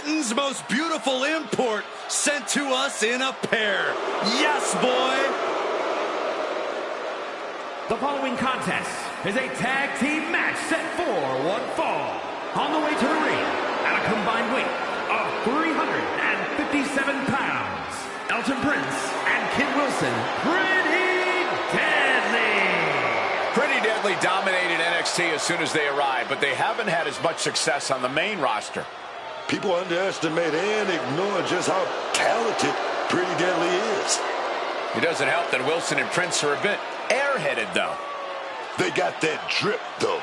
Britain's most beautiful import sent to us in a pair. Yes, boy! The following contest is a tag team match set for one fall. On the way to the ring, at a combined weight of 357 pounds, Elton Prince and Kid Wilson, Pretty Deadly. Pretty Deadly dominated NXT as soon as they arrived, but they haven't had as much success on the main roster. People underestimate and ignore just how talented Pretty Deadly is. It doesn't help that Wilson and Prince are a bit airheaded, though. They got that drip, though.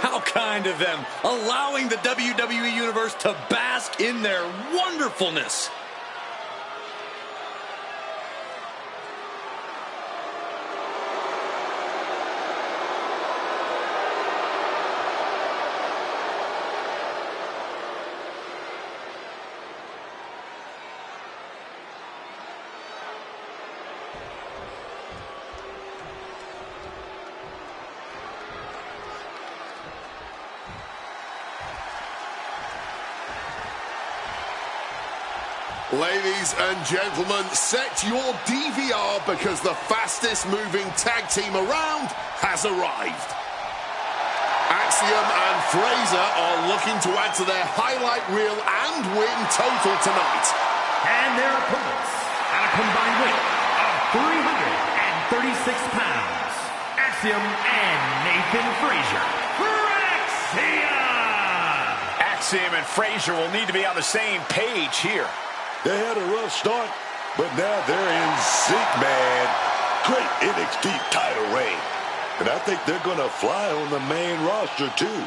How kind of them, allowing the WWE Universe to bask in their wonderfulness. Ladies and gentlemen, set your DVR because the fastest moving tag team around has arrived. Axiom and Fraser are looking to add to their highlight reel and win total tonight. And their opponents, at a combined weight of 336 pounds, Axiom and Nathan Fraser. Axiom and Fraser will need to be on the same page here. They had a rough start, but now they're in sync, man. Great NXT title reign. And I think they're going to fly on the main roster, too.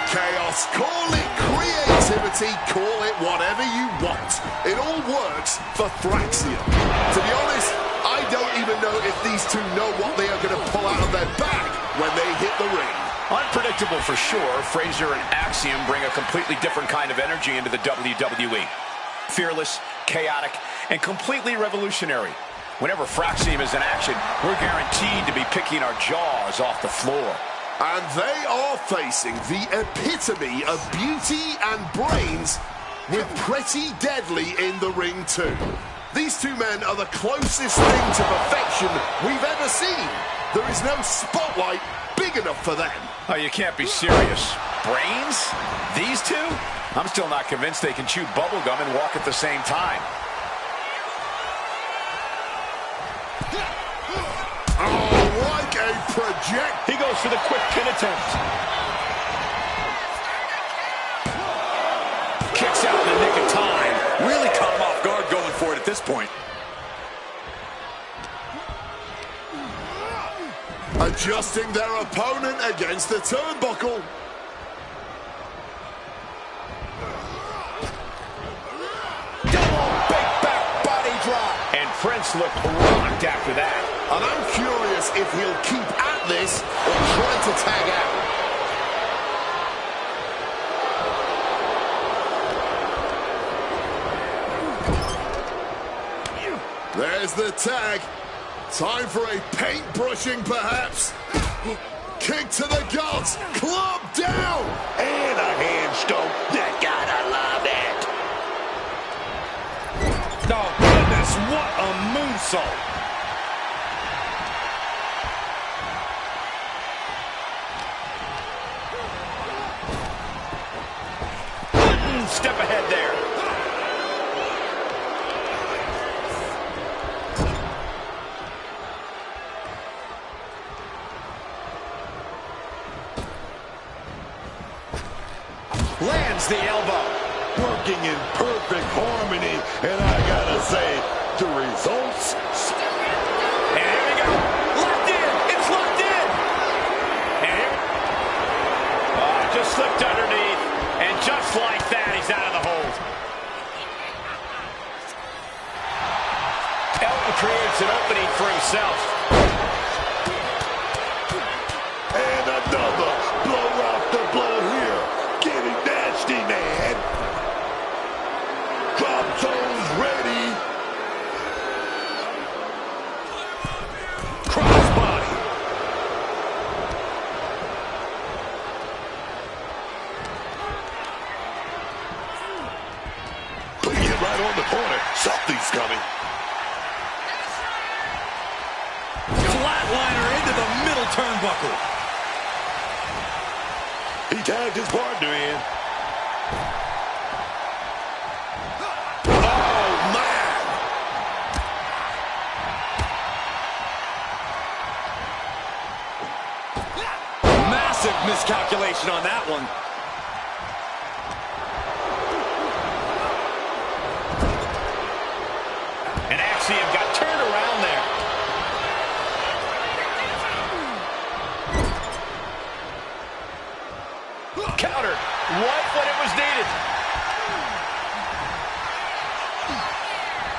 Chaos, call it creativity, call it whatever you want. It all works for Thraxium. To be honest, I don't even know if these two know what they are going to pull out of their bag when they hit the ring. Unpredictable for sure. Fraser and Axiom bring a completely different kind of energy into the WWE. Fearless, chaotic, and completely revolutionary. Whenever Thraxium is in action, we're guaranteed to be picking our jaws off the floor. And they are facing the epitome of beauty and brains with Pretty Deadly in the ring too. These two men are the closest thing to perfection we've ever seen. There is no spotlight big enough for them. Oh, you can't be serious. Brains? These two? I'm still not convinced they can chew bubblegum and walk at the same time. Project. He goes for the quick pin attempt. Kicks out in the nick of time. Really caught him off guard going for it at this point. Adjusting their opponent against the turnbuckle. Double big back body drop. And Prince looked rocked after that. And I'm curious if he'll keep at this or try to tag out. There's the tag. Time for a paint brushing, perhaps. Kick to the guts. Club down. And a handstone. That gotta love it. Oh, goodness, what a moonsault. Step ahead there. lands the elbow. Working in perfect harmony, and I gotta say, the results. And here we go. Locked in. It's locked in. And here. Oh, just slipped underneath. And just like that, he's out of the hold. Elton creates an opening for himself. And another blow after blow here. Getting nasty, man. Drop zones ready. Crossbody. Putting it right on the corner. Something's coming. Flatliner into the middle turnbuckle. He tagged his partner in. Oh, man. Massive miscalculation on that one. And Axiom got turned around there. Countered right when it was needed.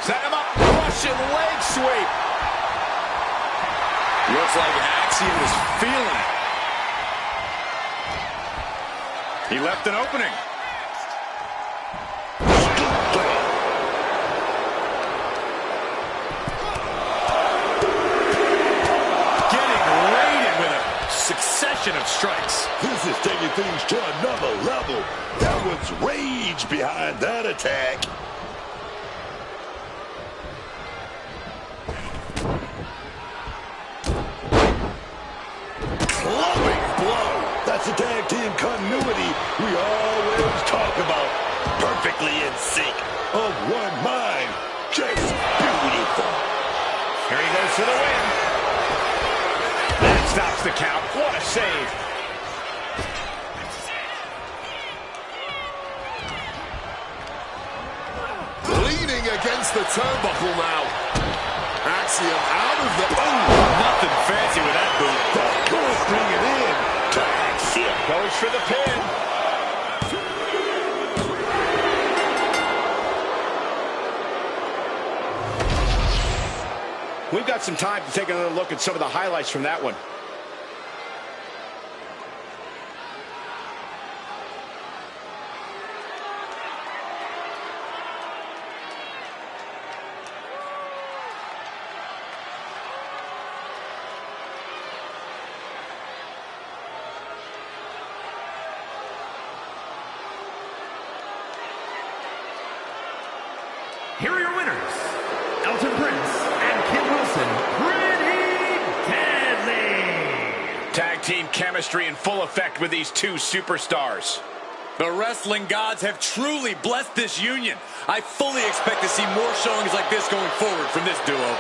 Set him up. Russian leg sweep. Looks like Axiom is feeling it. He left an opening. Getting raided with a succession of strikes. This is taking things to another level. That was rage behind that attack. Clubbing blow. That's the tag team continuity we always talk about. Perfectly in sync. Of one mind. Just beautiful. Here he goes for the win. That stops the count. What a save. Leaning against the turnbuckle now. Axiom out of the... Nothing fancy with that boot. That could bring it in to Axiom. Goes for the pin. We've got some time to take another look at some of the highlights from that one. Here are your winners, Elton Prince and Kim Wilson, Pretty Deadly. Tag team chemistry in full effect with these two superstars. The wrestling gods have truly blessed this union. I fully expect to see more showings like this going forward from this duo.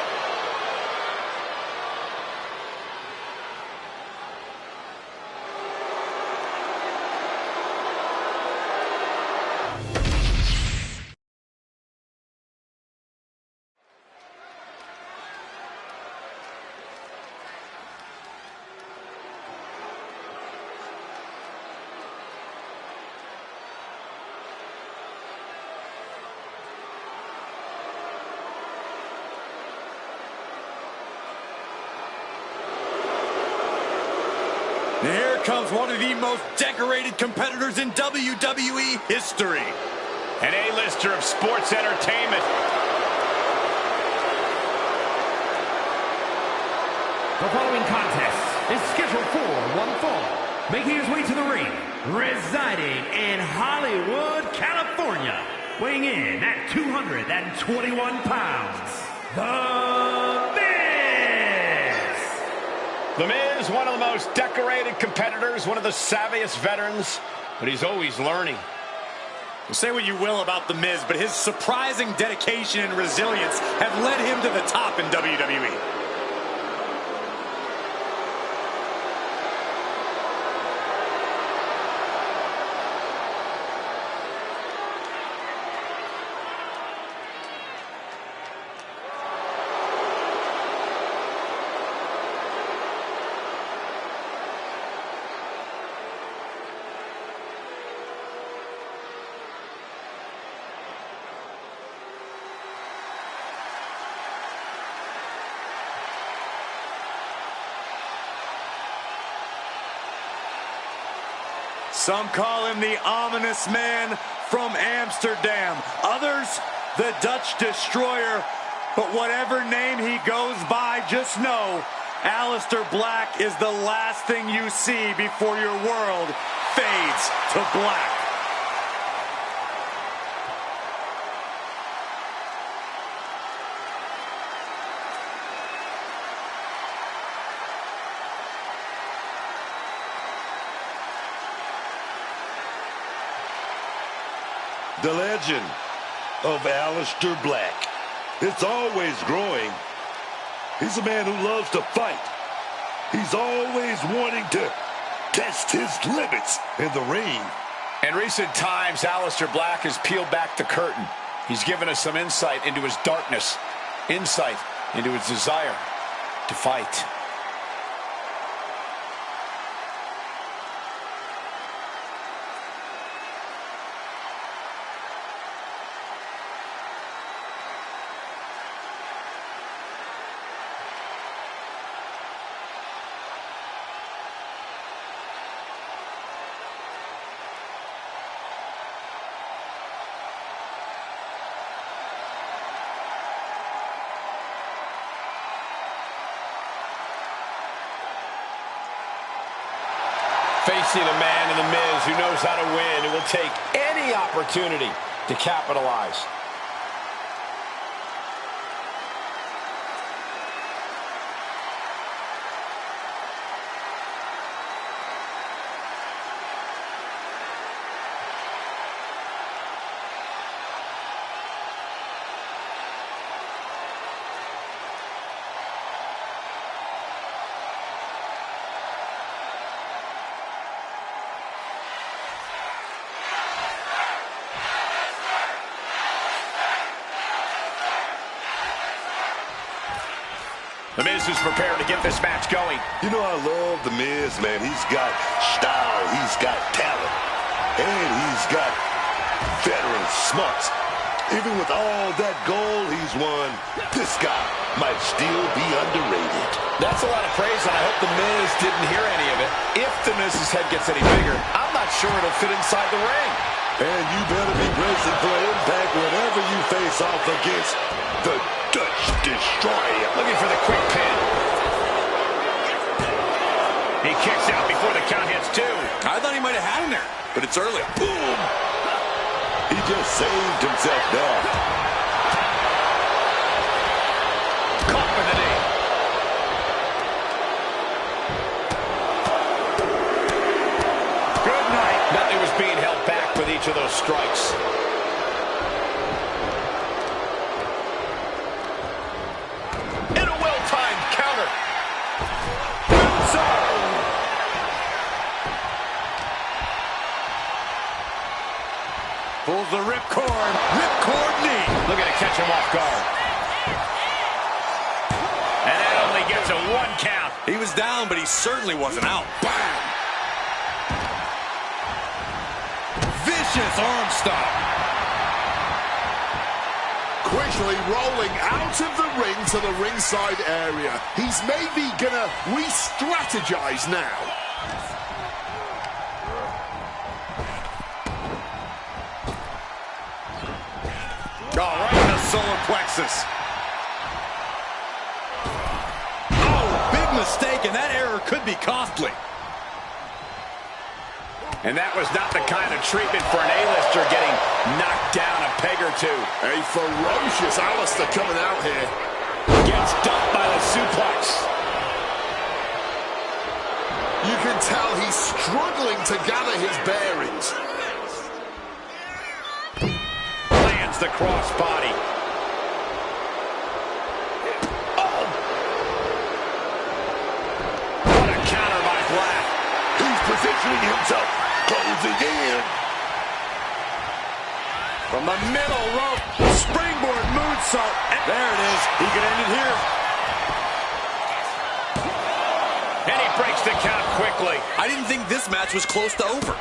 And here comes one of the most decorated competitors in WWE history. An A-lister of sports entertainment. The following contest is scheduled for one fall. Making his way to the ring, residing in Hollywood, California. Weighing in at 221 pounds, The Miz! The Miz, one of the most decorated competitors, one of the savviest veterans, but he's always learning. Say what you will about The Miz, but his surprising dedication and resilience have led him to the top in WWE. Some call him the ominous man from Amsterdam. Others, the Dutch Destroyer. But whatever name he goes by, just know Aleister Black is the last thing you see before your world fades to black. The legend of Aleister Black. It's always growing. He's a man who loves to fight. He's always wanting to test his limits in the ring. In recent times, Aleister Black has peeled back the curtain. He's given us some insight into his darkness, insight into his desire to fight. Facing a man in the Miz who knows how to win and will take any opportunity to capitalize. The Miz is prepared to get this match going. You know, I love The Miz, man. He's got style, he's got talent, and he's got veteran smarts. Even with all that gold he's won, this guy might still be underrated. That's a lot of praise, and I hope The Miz didn't hear any of it. If The Miz's head gets any bigger, I'm not sure it'll fit inside the ring. And you better be bracing for impact whenever you face off against the Dutch Destroyer. Looking for the quick pin. He kicks out before the count hits two. I thought he might have had him there, but it's early. Boom! He just saved himself there. Caught with the knee. Good night. Nothing was being held back with each of those strikes. Pulls the ripcord knee. Looking to catch him off guard. And that only gets a 1 count. He was down, but he certainly wasn't out. Bam! Vicious arm stomp. Quickly rolling out of the ring to the ringside area. He's maybe gonna re-strategize now. Oh, right in the solar plexus. Oh, big mistake, and that error could be costly. And that was not the kind of treatment for an A-lister getting knocked down a peg or two. A ferocious Aleister coming out here. Gets dumped by the suplex. You can tell he's struggling to gather his bearings. The crossbody. Oh! What a counter by Black. He's positioning himself, closing in. From the middle rope, springboard moonsault. There it is. He could end it here. And he breaks the count quickly. I didn't think this match was close to over.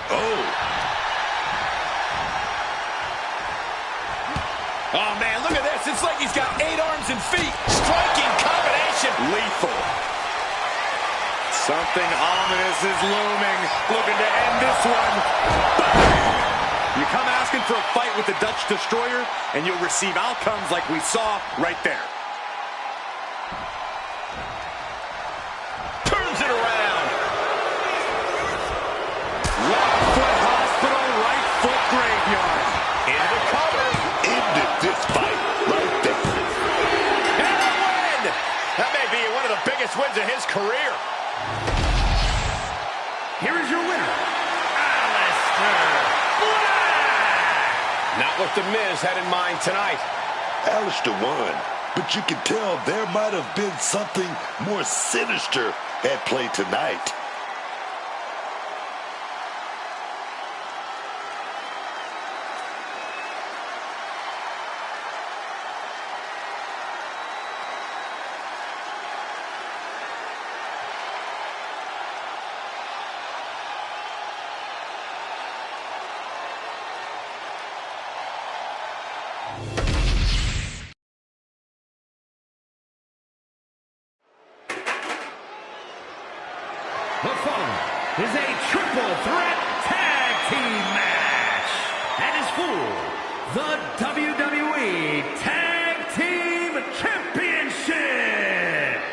Oh, man, look at this. It's like he's got 8 arms and feet. Striking combination. Lethal. Something ominous is looming. Looking to end this one. Bang! You come asking for a fight with the Dutch Destroyer, and you'll receive outcomes like we saw right there. Turns it around. Left foot hospital, right foot graveyard. Into the cover. Ended this fight right there. And a win! That may be one of the biggest wins of his career. Here is your winner, Aleister Black! Not what The Miz had in mind tonight. Aleister won, but you can tell there might have been something more sinister at play tonight. The following is a triple threat tag team match and is for the WWE Tag Team Championship.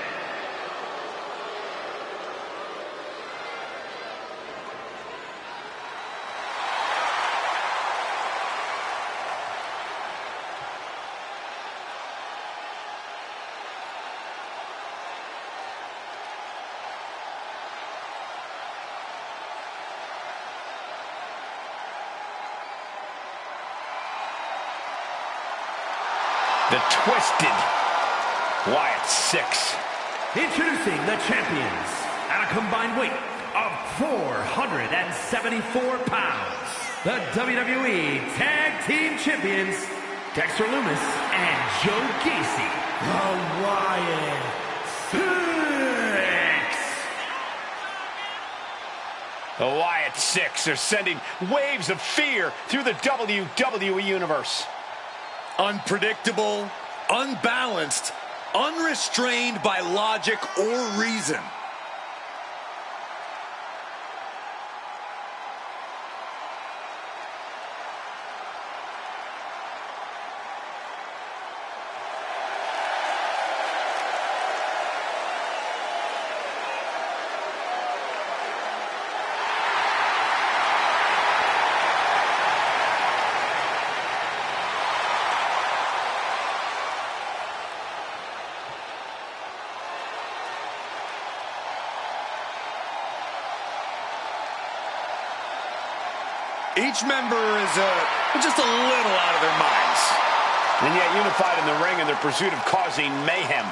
The Twisted Wyatt 6. Introducing the champions at a combined weight of 474 pounds. The WWE Tag Team Champions, Dexter Lumis and Joe Gacy. The Wyatt 6. The Wyatt 6 are sending waves of fear through the WWE Universe. Unpredictable, unbalanced, unrestrained by logic or reason. Each member is just a little out of their minds. And yet unified in the ring in their pursuit of causing mayhem.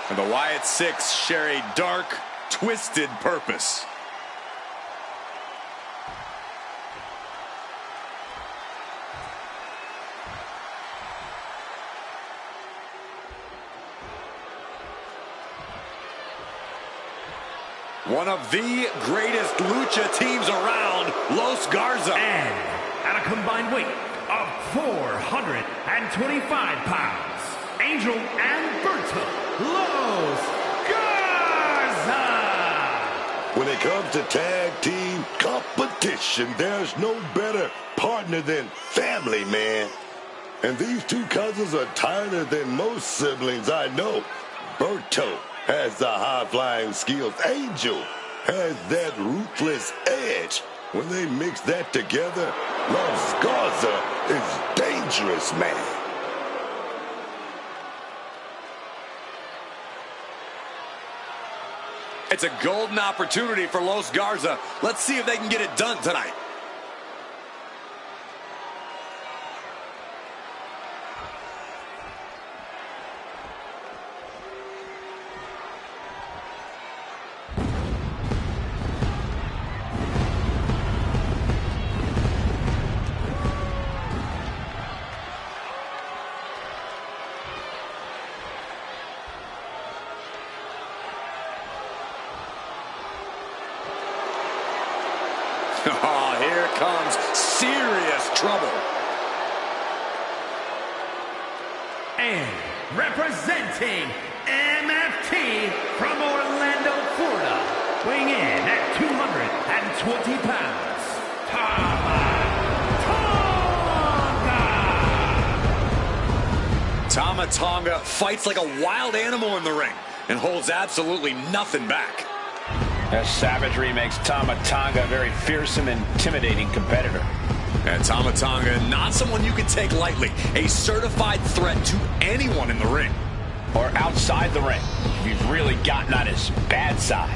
And the Wyatt 6 share a dark, twisted purpose. One of the greatest lucha teams around, Los Garza. And at a combined weight of 425 pounds, Angel and Berto Los Garza. When it comes to tag team competition, there's no better partner than family, man. And these two cousins are tighter than most siblings I know. Berto has the high-flying skills. Angel has that ruthless edge. When they mix that together, Los Garza is dangerous, man. It's a golden opportunity for Los Garza. Let's see if they can get it done tonight. Oh, here comes serious trouble. And representing MFT from Orlando, Florida, weighing in at 220 pounds, Tama Tonga fights like a wild animal in the ring and holds absolutely nothing back. That savagery makes Tama Tonga a very fearsome and intimidating competitor. And Tama Tonga, not someone you can take lightly. A certified threat to anyone in the ring. Or outside the ring, if you've really gotten on his bad side.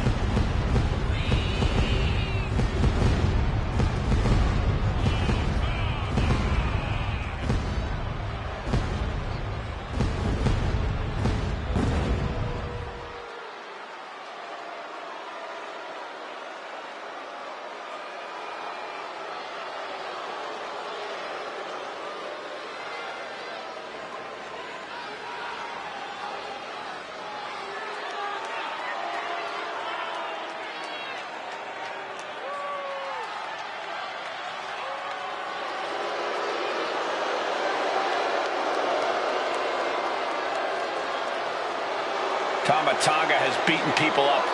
Tama Tonga has beaten people up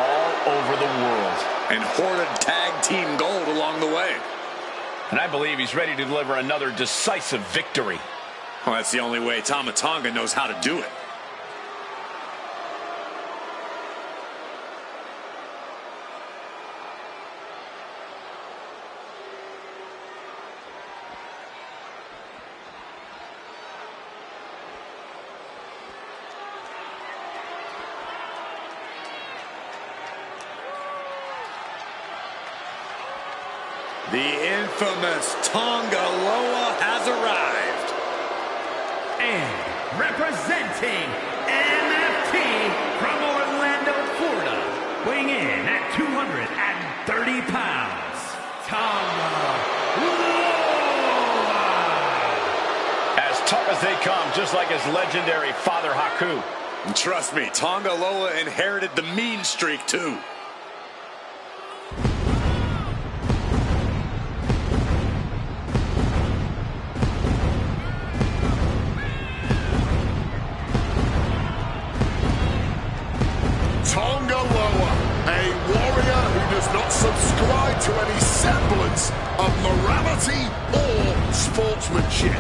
all over the world. And hoarded tag team gold along the way. And I believe he's ready to deliver another decisive victory. Well, that's the only way Tama Tonga knows how to do it. The infamous Tonga Loa has arrived. And representing MFT from Orlando, Florida, weighing in at 230 pounds, Tonga Loa. As tough as they come, just like his legendary father Haku. And trust me, Tonga Loa inherited the mean streak too. Tonga Loa, a warrior who does not subscribe to any semblance of morality or sportsmanship.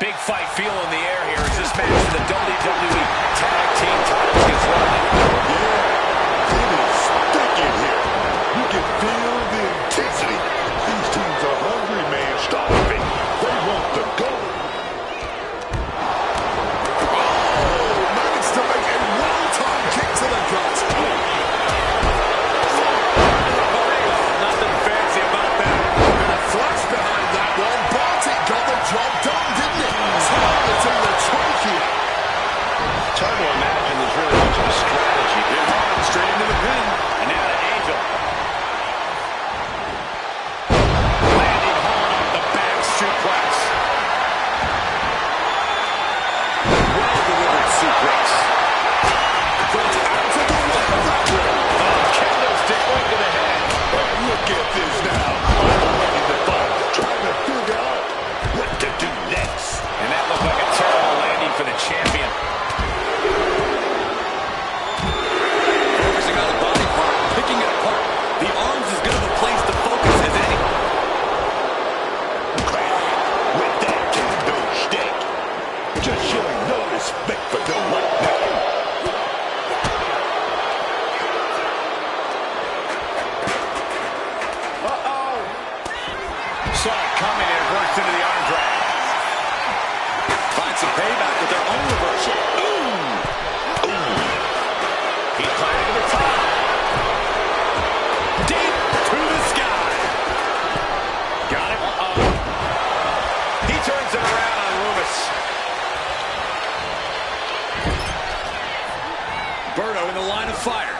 Big fight feel in the air here as this match for the WWE Tag Team titles gets rolling. Yeah, it is sticking here. You can feel the intensity. These teams are hungry, man, starving. They want the gold. Oh, managed to make a one-time kick to the gut. Nothing fancy about that. And a flash behind that one, but it got the job done, didn't it? Targeting the trachea. It's hard to imagine there's really much of a strategy. Straight into the pin. And now to Angel. Landing hard off the back suplex. Well-delivered suplex. Got out of the way of that one. Candlestick right to the head. Look at this now. Ready to fight, trying to figure out what to do next. And that looked like a terrible landing for the champion. Focusing on the body part, picking it apart. The arms as good of a place to focus as any. With that kendo stick. Just showing no respect for no one now. Saw it coming and reversed into the arm drag. Find some payback with their own reversal. He climbed to the top. Deep to the sky. Got it. He turns it around on Loomis. Berto in the line of fire.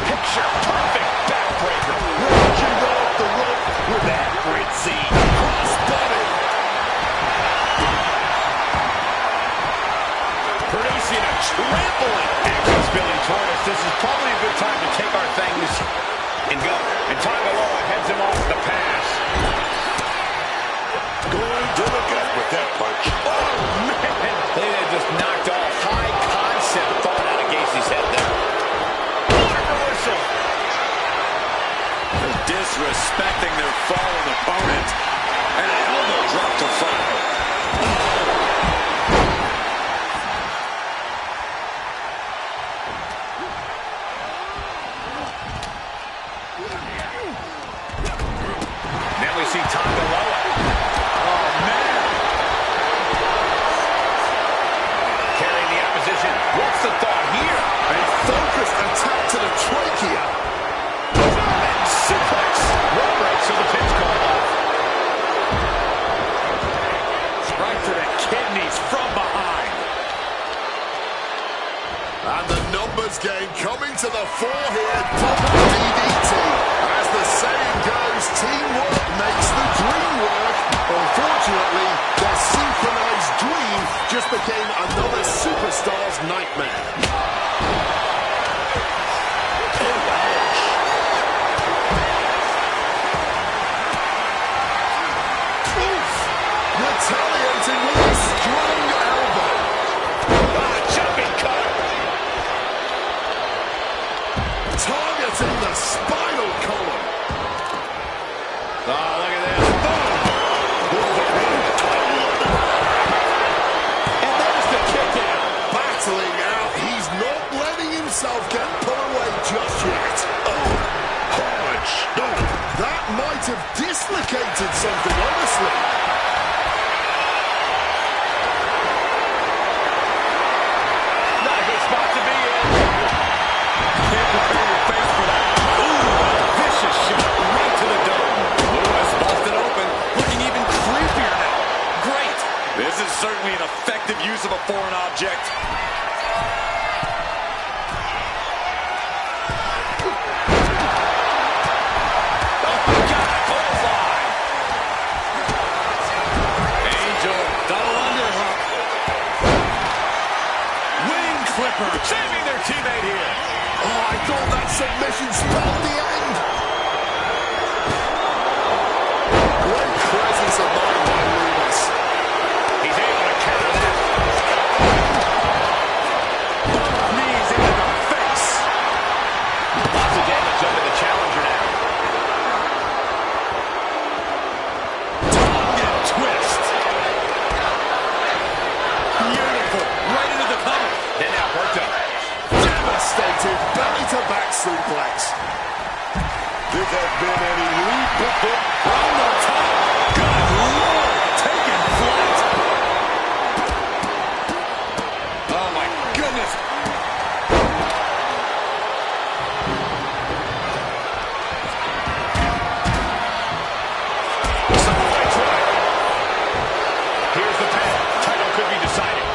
Picture perfect backbreaker. Launching right off the rope with that great scene. Crossbody. Producing a trampling. Action Probably a good time to take our things and go. And Tangaloa heads him off the pass. Going to the gut with that punch. Oh, man. They just knocked all high concept thought out of Gacy's head there. What a reversal. Disrespecting their fallen opponent. And an elbow drop to follow. Then we see Tangaloa. Oh, man. Carrying the opposition. What's the thought here? A focused attack to the trachea. And suplex. Roll break, so the pin's called off. Right to the kidneys from behind. And the numbers game coming to the fore here. Double DDT. As the saying goes, teamwork makes the dream work. Unfortunately, their synchronized dream just became another superstar's nightmare. Retaliating with a strong elbow. Jumping cutter. Targeting the spinal column. Oh, look at this. And there's the kick out. Battling out. He's not letting himself get put away just yet. Oh, Hard stop. that might have dislocated something, honestly. Not a good spot to be in. Can't prepare your face for that. Ooh, vicious shot right to the dome. Lewis busted open, looking even creepier now. Great. This is certainly an effective use of a foreign object. Oh, my God, clothesline. Angel, double underhook. Wing clipper. Saving their teammate here. Oh, I thought that submission spelled the end. Great presence of mind by Lewis. He's able to counter that. Knees into the face. Lots of damage under the challenger now. Tongue and twist. Beautiful. Right into the cover. Then Alberto. Devastated belly-to-back suplex. This has been an elite performance. From the top. Good Lord. Taking flight. Oh, my goodness. Some fights right. Here's the pin. Title could be decided.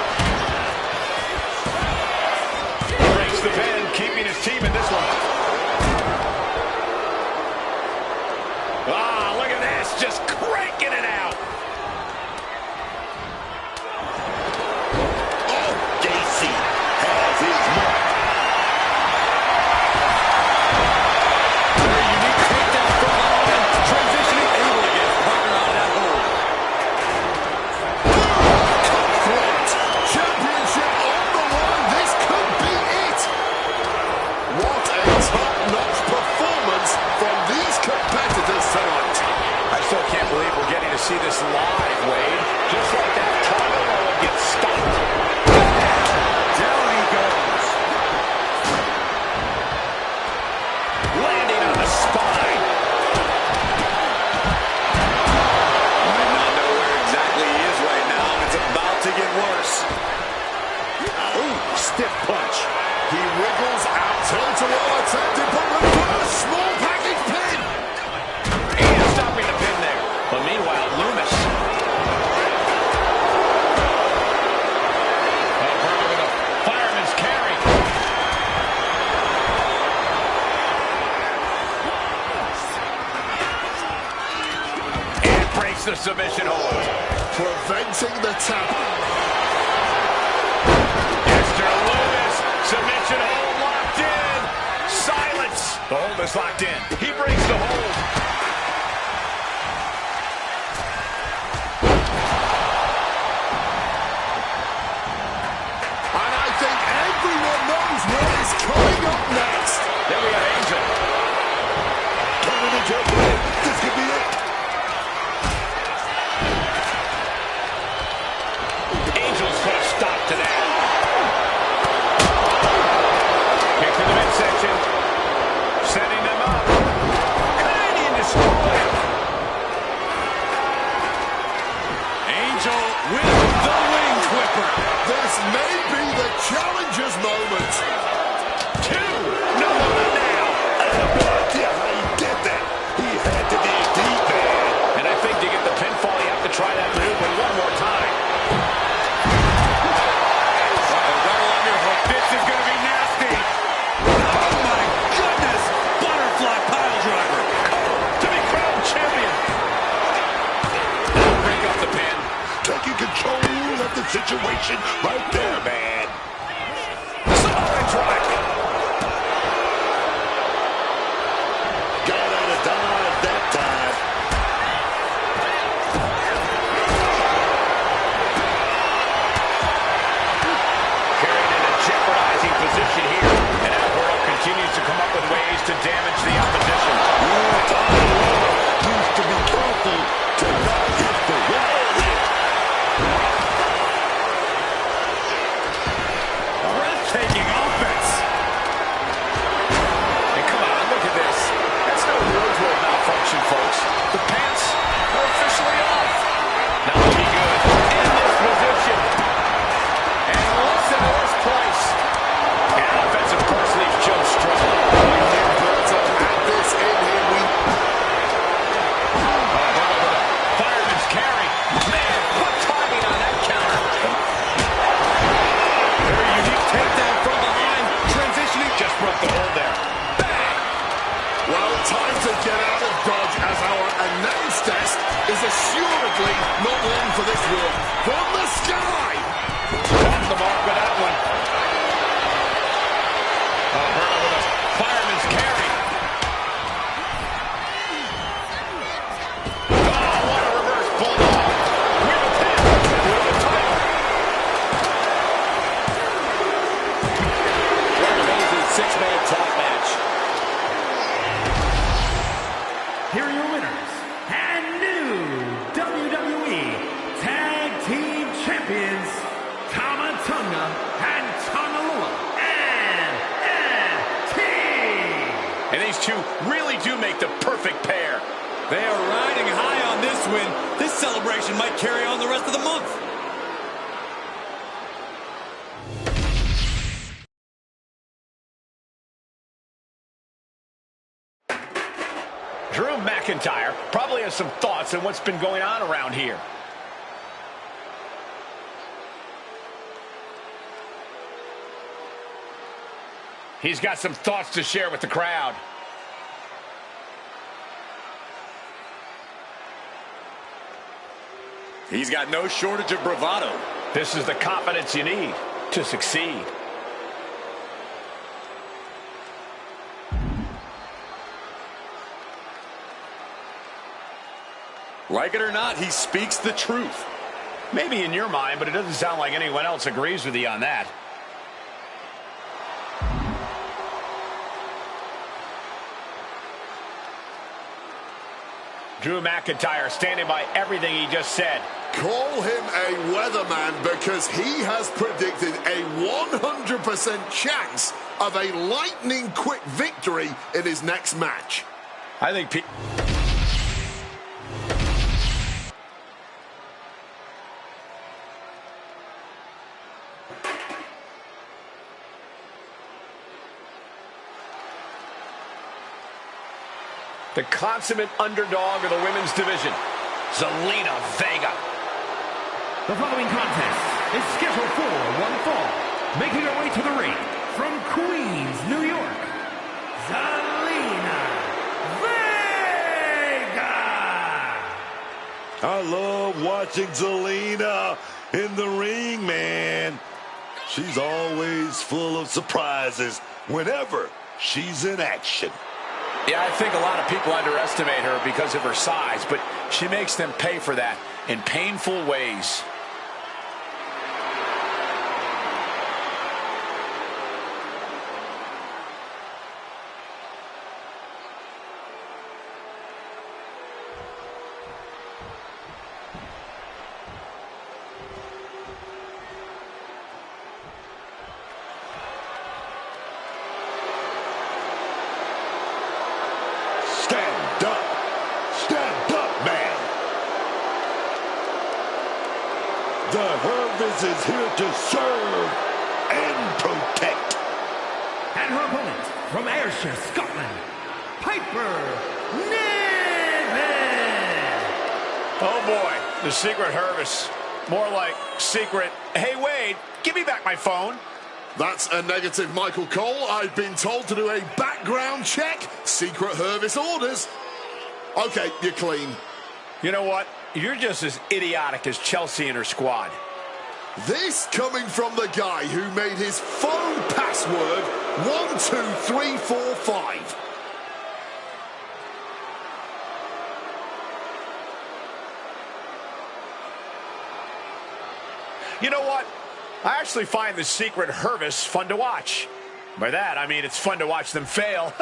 Breaks the pin, keeping his team in this one. Ah, look at this. Just cranking it out. Oh, Gacy has his mark. Very unique takedown from Hogan. Transitioning, able to get his partner out of that hole. Cutthroat. Championship on the line. This could be it. What a top-notch performance from these competitors tonight. I still can't believe we're getting to see this live, Wade. Just like that, Tangaloa gets stopped. Down he goes. Landing on the spine. Might not know where exactly he is right now, and it's about to get worse. Ooh, stiff punch. He wriggles out. Tangaloa attempted, but reverse small package pin. And stopping the pin there. But meanwhile, Loomis. Alberto with a fireman's carry. And breaks the submission hold. Preventing the tap. Mr. Loomis, submission hold locked in. The hold is locked in. He breaks the hold. And I think everyone knows what is coming up next. Then we got Angel. Turn it into a play. This could be it. Angel's put a stop to that. Kick to the midsection. Setting them up. Canadian destroyer. Angel with the wing clipper. This may be the challenger's moment. Two. No, not now. Yeah, how he did that. He had to dig deep, man. And I think to get the pinfall, you have to try that maneuver one more time. This is going to be nasty. Oh, my goodness. Butterfly pile driver. To be crowned champion. Now break up the pin. Taking control of the situation right there, man. Samoan drop. Got out of dodge that time. Carried in a jeopardizing position here. And Alberto continues to come up with ways to damage the opposition. Used to be careful to not hit the wall here. Breathtaking offense. And come on, look at this. That's no wardrobe malfunction, folks. The pants are officially off. Not looking good in this position. And listen to this place. And offensive burst leaves Joe struggling. Humberto had this in him. Fireman's carry. Man, what timing on that counter. Very unique takedown from behind. Transitioning. Just broke the hold there. Bang! Well, time to get out of dodge as our announce desk is assuredly not long for this one. From the sky! Off the mark with that one. Alberto with a fireman's carry. Oh, what a reverse bulldog. With a pin. With the title. What an amazing six-man tag match. Here are your winners and new WWE Tag Team Champions, Tama Tonga and Tonalua and T. And these two really do make the perfect pair. They are riding high on this win. This celebration might carry on the rest of the month. Drew McIntyre probably has some thoughts on what's been going on around here. He's got some thoughts to share with the crowd. He's got no shortage of bravado. This is the confidence you need to succeed. Like it or not, he speaks the truth. Maybe in your mind, but it doesn't sound like anyone else agrees with you on that. Drew McIntyre standing by everything he just said. Call him a weatherman because he has predicted a 100% chance of a lightning-quick victory in his next match. I think the consummate underdog of the women's division, Zelina Vega. The following contest is scheduled for one fall. Making her way to the ring from Queens, New York, Zelina Vega. I love watching Zelina in the ring, man. She's always full of surprises whenever she's in action. Yeah, I think a lot of people underestimate her because of her size, but she makes them pay for that in painful ways. Stand up, man. The Hervis is here to serve and protect. And her opponent from Ayrshire, Scotland, Piper Niven. Oh boy, the Secret Hervis. More like secret, hey Wade, give me back my phone. That's a negative, Michael Cole. I've been told to do a background check. Secret Hervis orders. Okay, you're clean. You know what? You're just as idiotic as Chelsea and her squad. This coming from the guy who made his phone password 12345. You know what? I actually find the Secret Hervis fun to watch. By that, I mean it's fun to watch them fail.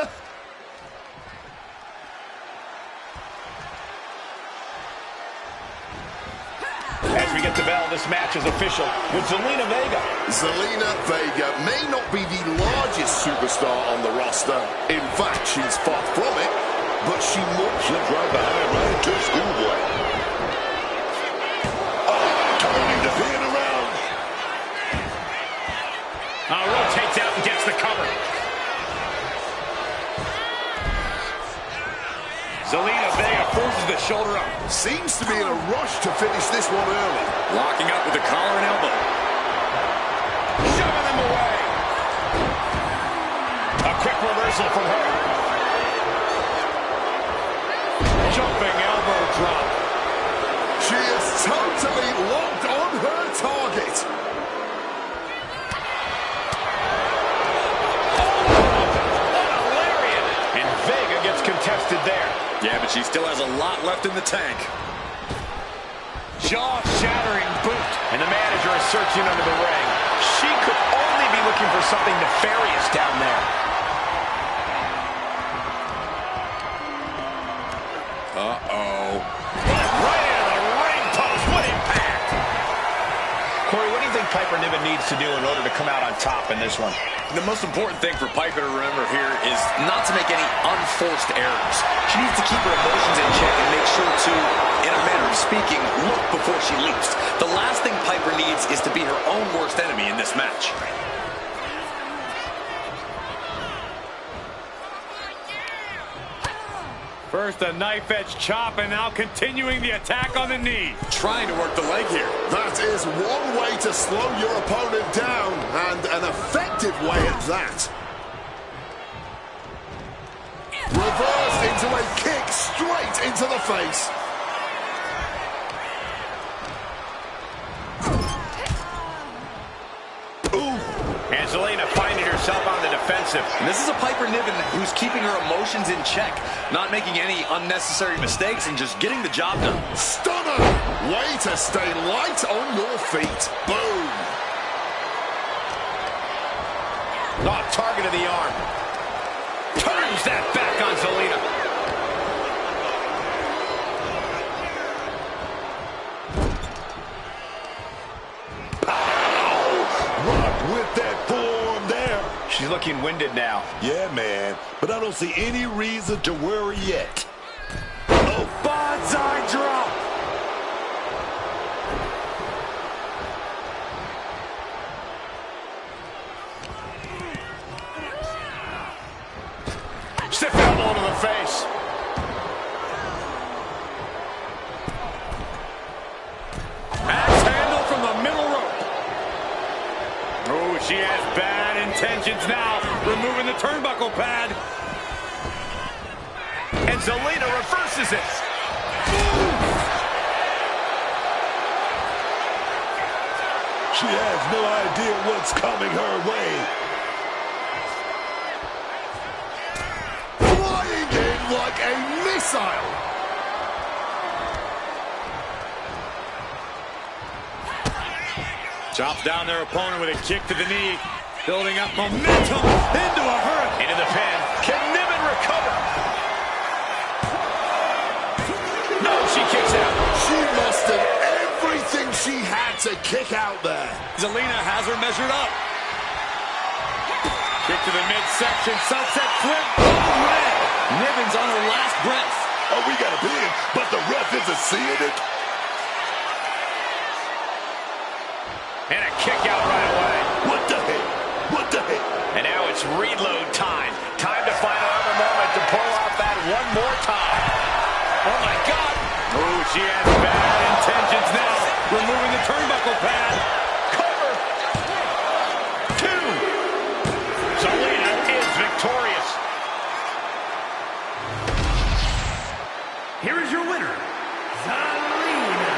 As we get the bell, this match is official with Zelina Vega. Zelina Vega may not be the largest superstar on the roster. In fact, she's far from it, but she Slips right behind, right into a schoolboy. Turning the pin around. Rotates out and gets the cover. Zelina Vega forces the shoulder up. seems to be in a rush to finish this one early. Locking up with the collar and elbow. Shoving him away. A quick reversal from her. Jumping elbow drop. She is totally locked on her target. What a lariat. And Vega gets contested there. Yeah, but she still has a lot left in the tank. Jaw-shattering boot. And the manager is searching under the ring. She could only be looking for something nefarious down there. Uh-oh. Right into the ring post. What impact. Corey, what do you think Piper Niven needs to do in order to come out on top in this one? The most important thing for Piper to remember here is not to make any unforced errors. She needs to keep her emotions in check and make sure to, in a manner of speaking, look before she leaps. The last thing Piper needs is to be her own worst enemy in this match. First a knife-edge chop, and now continuing the attack on the knee. Trying to work the leg here. That is one way to slow your opponent down, and an effective way at that. Reversed into a kick straight into the face. And Zelina finding herself on the defensive. And this is a Piper Niven who's keeping her emotions in check, not making any unnecessary mistakes and just getting the job done. Stunner! Way to stay light on your feet. Boom! Oh, target of the arm. Turns that back on Zelina. With that forearm there. She's looking winded now. Yeah, man. But I don't see any reason to worry yet. Oh, bonsai drop. Stiff elbow to the face. Axe handle from the middle rope. Oh, she has bad intentions now, removing the turnbuckle pad. And Zelina reverses it. She has no idea what's coming her way. Flying missile. Chops down their opponent with a kick to the knee. Building up momentum into a hurricane. Into the pin. Can Niven recover? No, she kicks out. She mustered everything she had to kick out there. Zelina has her measured up. Kick to the midsection. Sunset flip. Oh, red. Niven's on her last breath. Oh, we got a pin, but the ref isn't seeing it. And a kick out right away. What the heck? What the heck? And now it's reload time. Time to find another moment to pull off that one more time. Oh, my God. Oh, she has bad intentions now. Removing the turnbuckle pad. Cover. 2. Zelina is victorious. Here is your winner, Zelina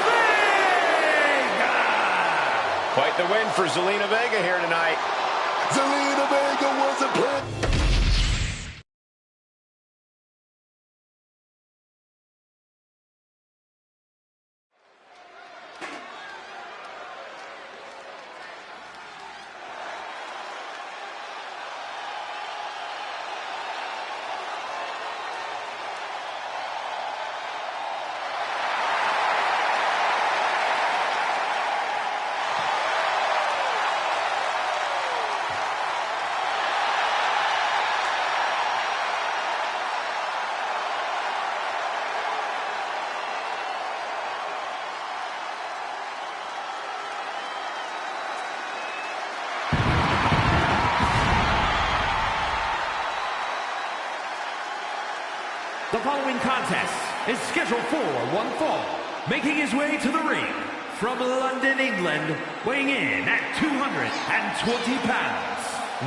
Vega. Quite the win for Zelina Vega here tonight. Zelina Vega wasn't playing. The following contest is scheduled for one fall. Making his way to the ring from London, England, weighing in at 220 pounds,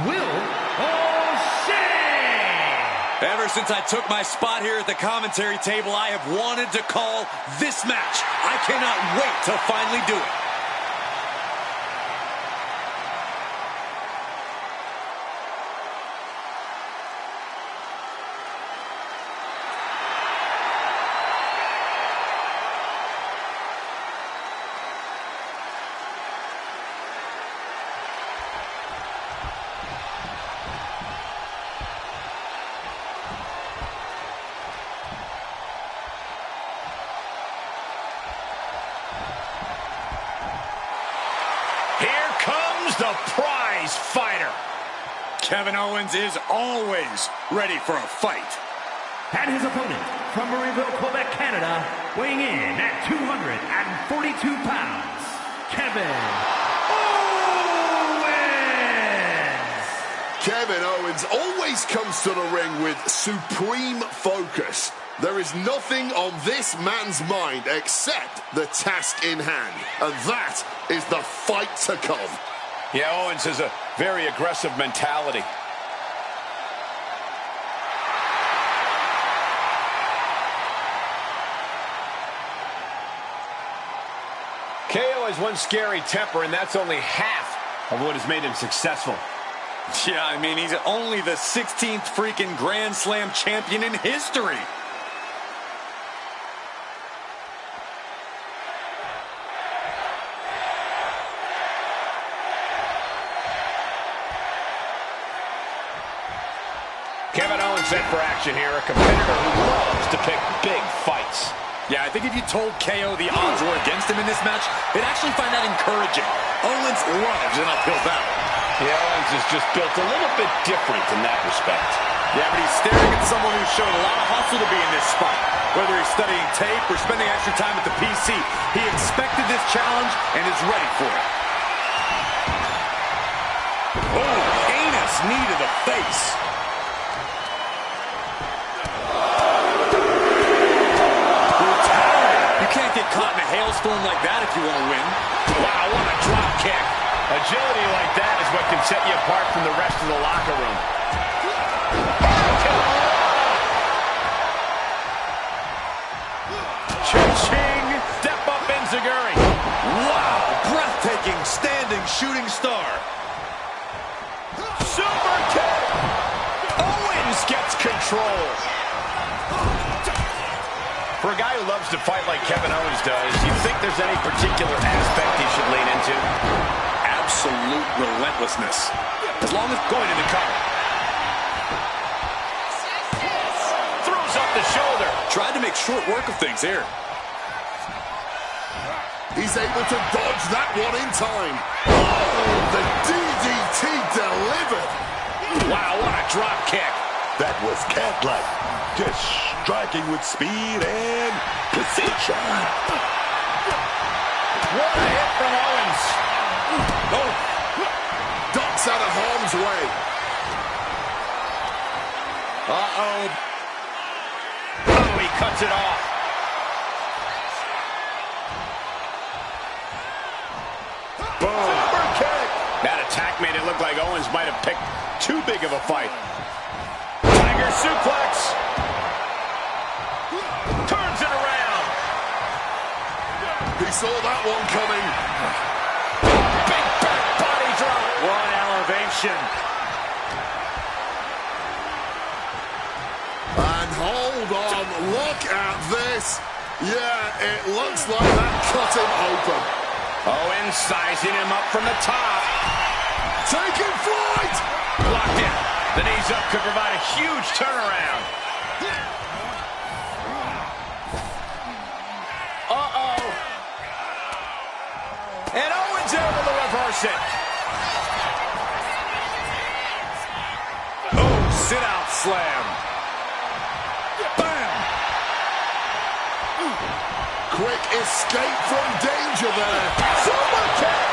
Will O'Shea! Ever since I took my spot here at the commentary table, I have wanted to call this match. I cannot wait to finally do it. The prize fighter. Kevin Owens is always ready for a fight. And his opponent from Marieville, Quebec, Canada, weighing in at 242 pounds, Kevin Owens! Kevin Owens always comes to the ring with supreme focus. There is nothing on this man's mind except the task in hand, and that is the fight to come. Yeah, Owens has a very aggressive mentality. KO has one scary temper, and that's only half of what has made him successful. Yeah, I mean, he's only the 16th freaking Grand Slam champion in history. Kevin Owens set for action here, a competitor who loves to pick big fights. Yeah, I think if you told KO the odds were against him in this match, they'd actually find that encouraging. Owens loves an uphill battle. Yeah, Owens is just built a little bit different in that respect. Yeah, but he's staring at someone who's shown a lot of hustle to be in this spot. Whether he's studying tape or spending extra time at the PC, he expected this challenge and is ready for it. Oh, heinous knee to the face. Can't get caught in a hailstorm like that if you want to win. Wow, what a drop kick. Agility like that is what can set you apart from the rest of the locker room. Cha-ching! Step up Enziguri. Wow, breathtaking standing shooting star. Super kick. Owens gets control. For a guy who loves to fight like Kevin Owens does, do you think there's any particular aspect he should lean into? Absolute relentlessness. As long as going to the cover. Throws up the shoulder. Tried to make short work of things here. He's able to dodge that one in time. Oh, the DDT delivered. Wow, what a drop kick. That was cat-like. Just striking with speed and precision. What a hit from Owens. Oh, ducks out of harm's way. Uh-oh. Oh, he cuts it off. Boom. Super kick. That attack made it look like Owens might have picked too big of a fight. Tiger suplex. Turns it around. He saw that one coming. Big back body drop. One elevation. And hold on, look at this. Yeah, it looks like that cut him open. Owens sizing him up from the top. Taking flight. Blocked it. The knees up could provide a huge turnaround. Uh-oh. And Owens able to reverse it. Oh, sit-out slam. Bam! Quick escape from danger there. Super kick.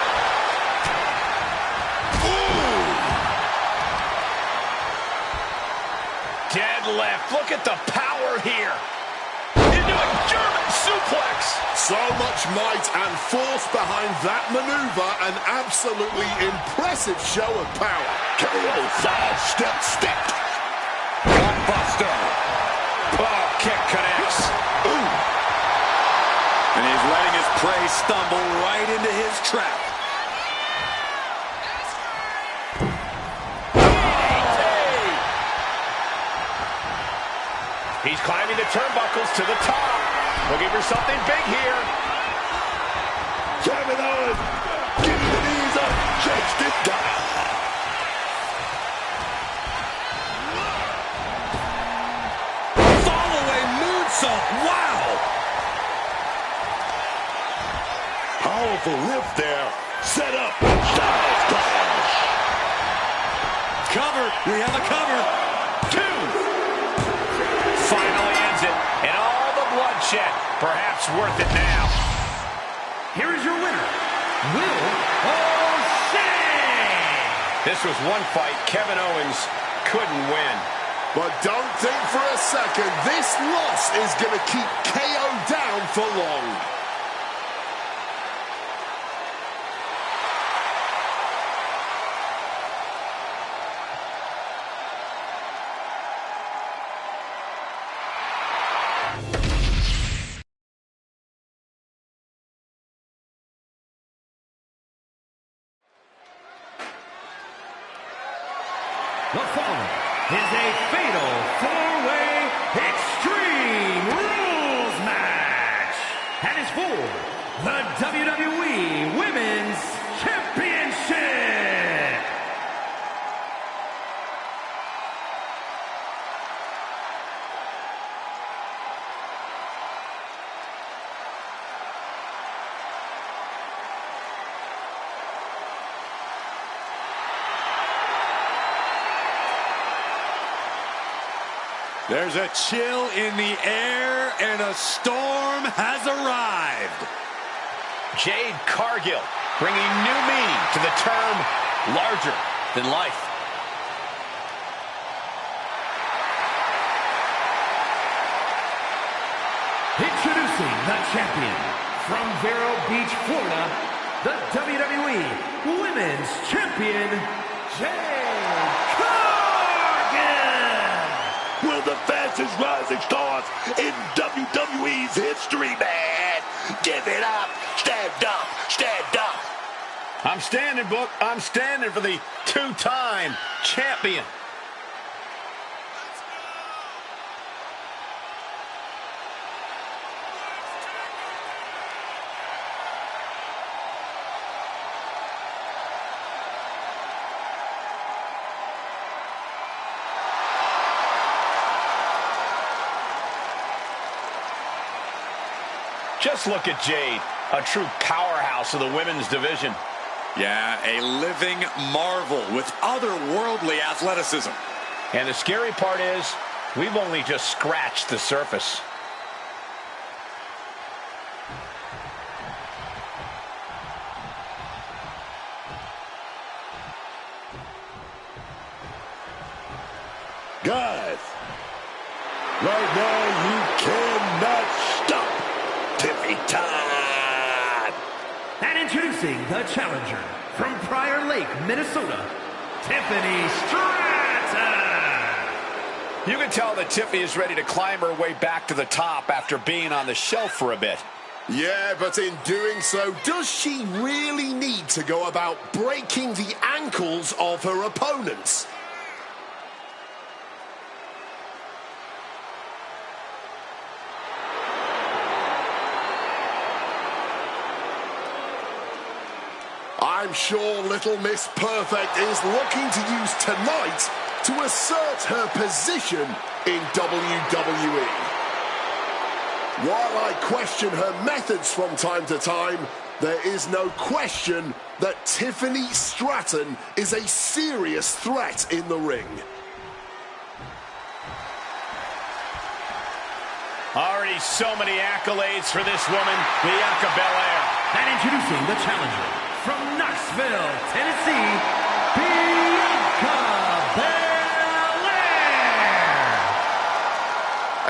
Deadlift. Look at the power here. Into a German suplex. So much might and force behind that maneuver. An absolutely impressive show of power. KO side step. Blockbuster. Oh, kick connects. Ooh. And he's letting his prey stumble right into his trap. He's climbing the turnbuckles to the top. Looking for something big here. Kevin Owens, getting the knees up, chased it down. Fall-away moonsault. Wow! Powerful lift there. Set up. Styles clash. Cover. We have a cover. Two. Finally ends it. And all the bloodshed. Perhaps worth it now. Here is your winner, O'Shea! This was one fight Kevin Owens couldn't win. But don't think for a second this loss is going to keep KO down for long. The following is a fatal four-way Extreme Rules match and is for the WWE Women's Championship. There's a chill in the air, and a storm has arrived. Jade Cargill bringing new meaning to the term larger than life. Introducing the champion from Vero Beach, Florida, the WWE Women's Champion, Jade Cargill. One of the fastest rising stars in WWE's history, man. Give it up. Stand up. Stand up. I'm standing, Book. I'm standing for the two-time champion. Just look at Jade, a true powerhouse of the women's division. Yeah, a living marvel with otherworldly athleticism. And the scary part is, we've only just scratched the surface. Guys, right now you cannot stop Tiffy time. And introducing the challenger from Prior Lake, Minnesota, Tiffany Stratton. You can tell that Tiffy is ready to climb her way back to the top after being on the shelf for a bit. Yeah, but in doing so, does she really need to go about breaking the ankles of her opponents? I'm sure Little Miss Perfect is looking to use tonight to assert her position in WWE. While I question her methods from time to time, there is no question that Tiffany Stratton is a serious threat in the ring. Already so many accolades for this woman, Bianca Belair. And introducing the challenger from Knoxville, Tennessee, Bianca Belair.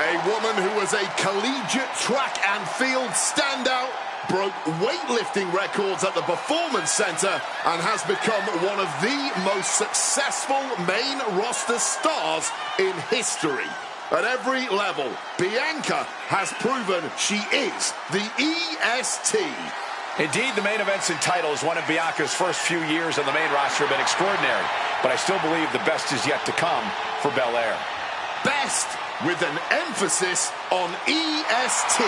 A woman who was a collegiate track and field standout, broke weightlifting records at the Performance Center, and has become one of the most successful main roster stars in history. At every level, Bianca has proven she is the EST. Indeed, the main events and titles, one of Bianca's first few years on the main roster, have been extraordinary. But I still believe the best is yet to come for Belair. Best with an emphasis on EST.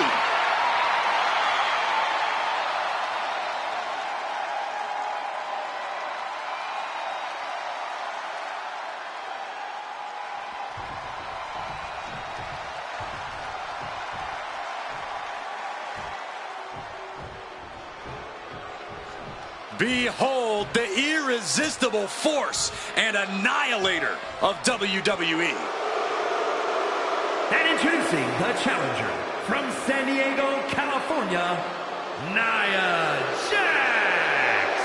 Behold the irresistible force and annihilator of WWE. And introducing the challenger from San Diego, California, Nia Jax.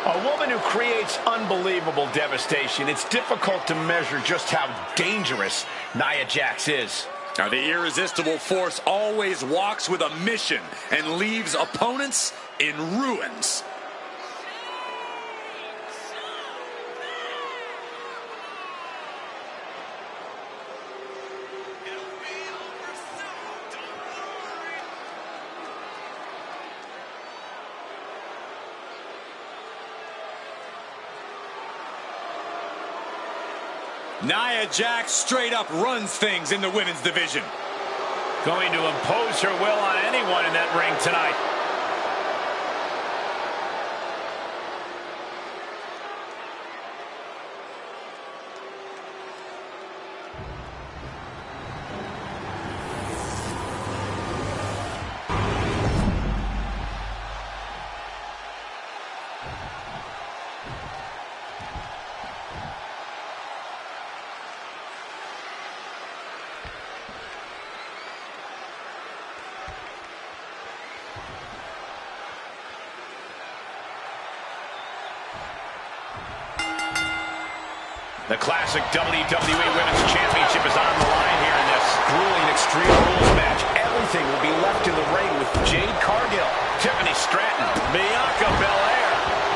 A woman who creates unbelievable devastation. It's difficult to measure just how dangerous Nia Jax is. Now, the irresistible force always walks with a mission and leaves opponents in ruins. Nia Jax straight up runs things in the women's division. Going to impose her will on anyone in that ring tonight. The classic WWE Women's Championship is on the line here in this grueling Extreme Rules match. Everything will be left in the ring with Jade Cargill, Tiffany Stratton, Bianca Belair,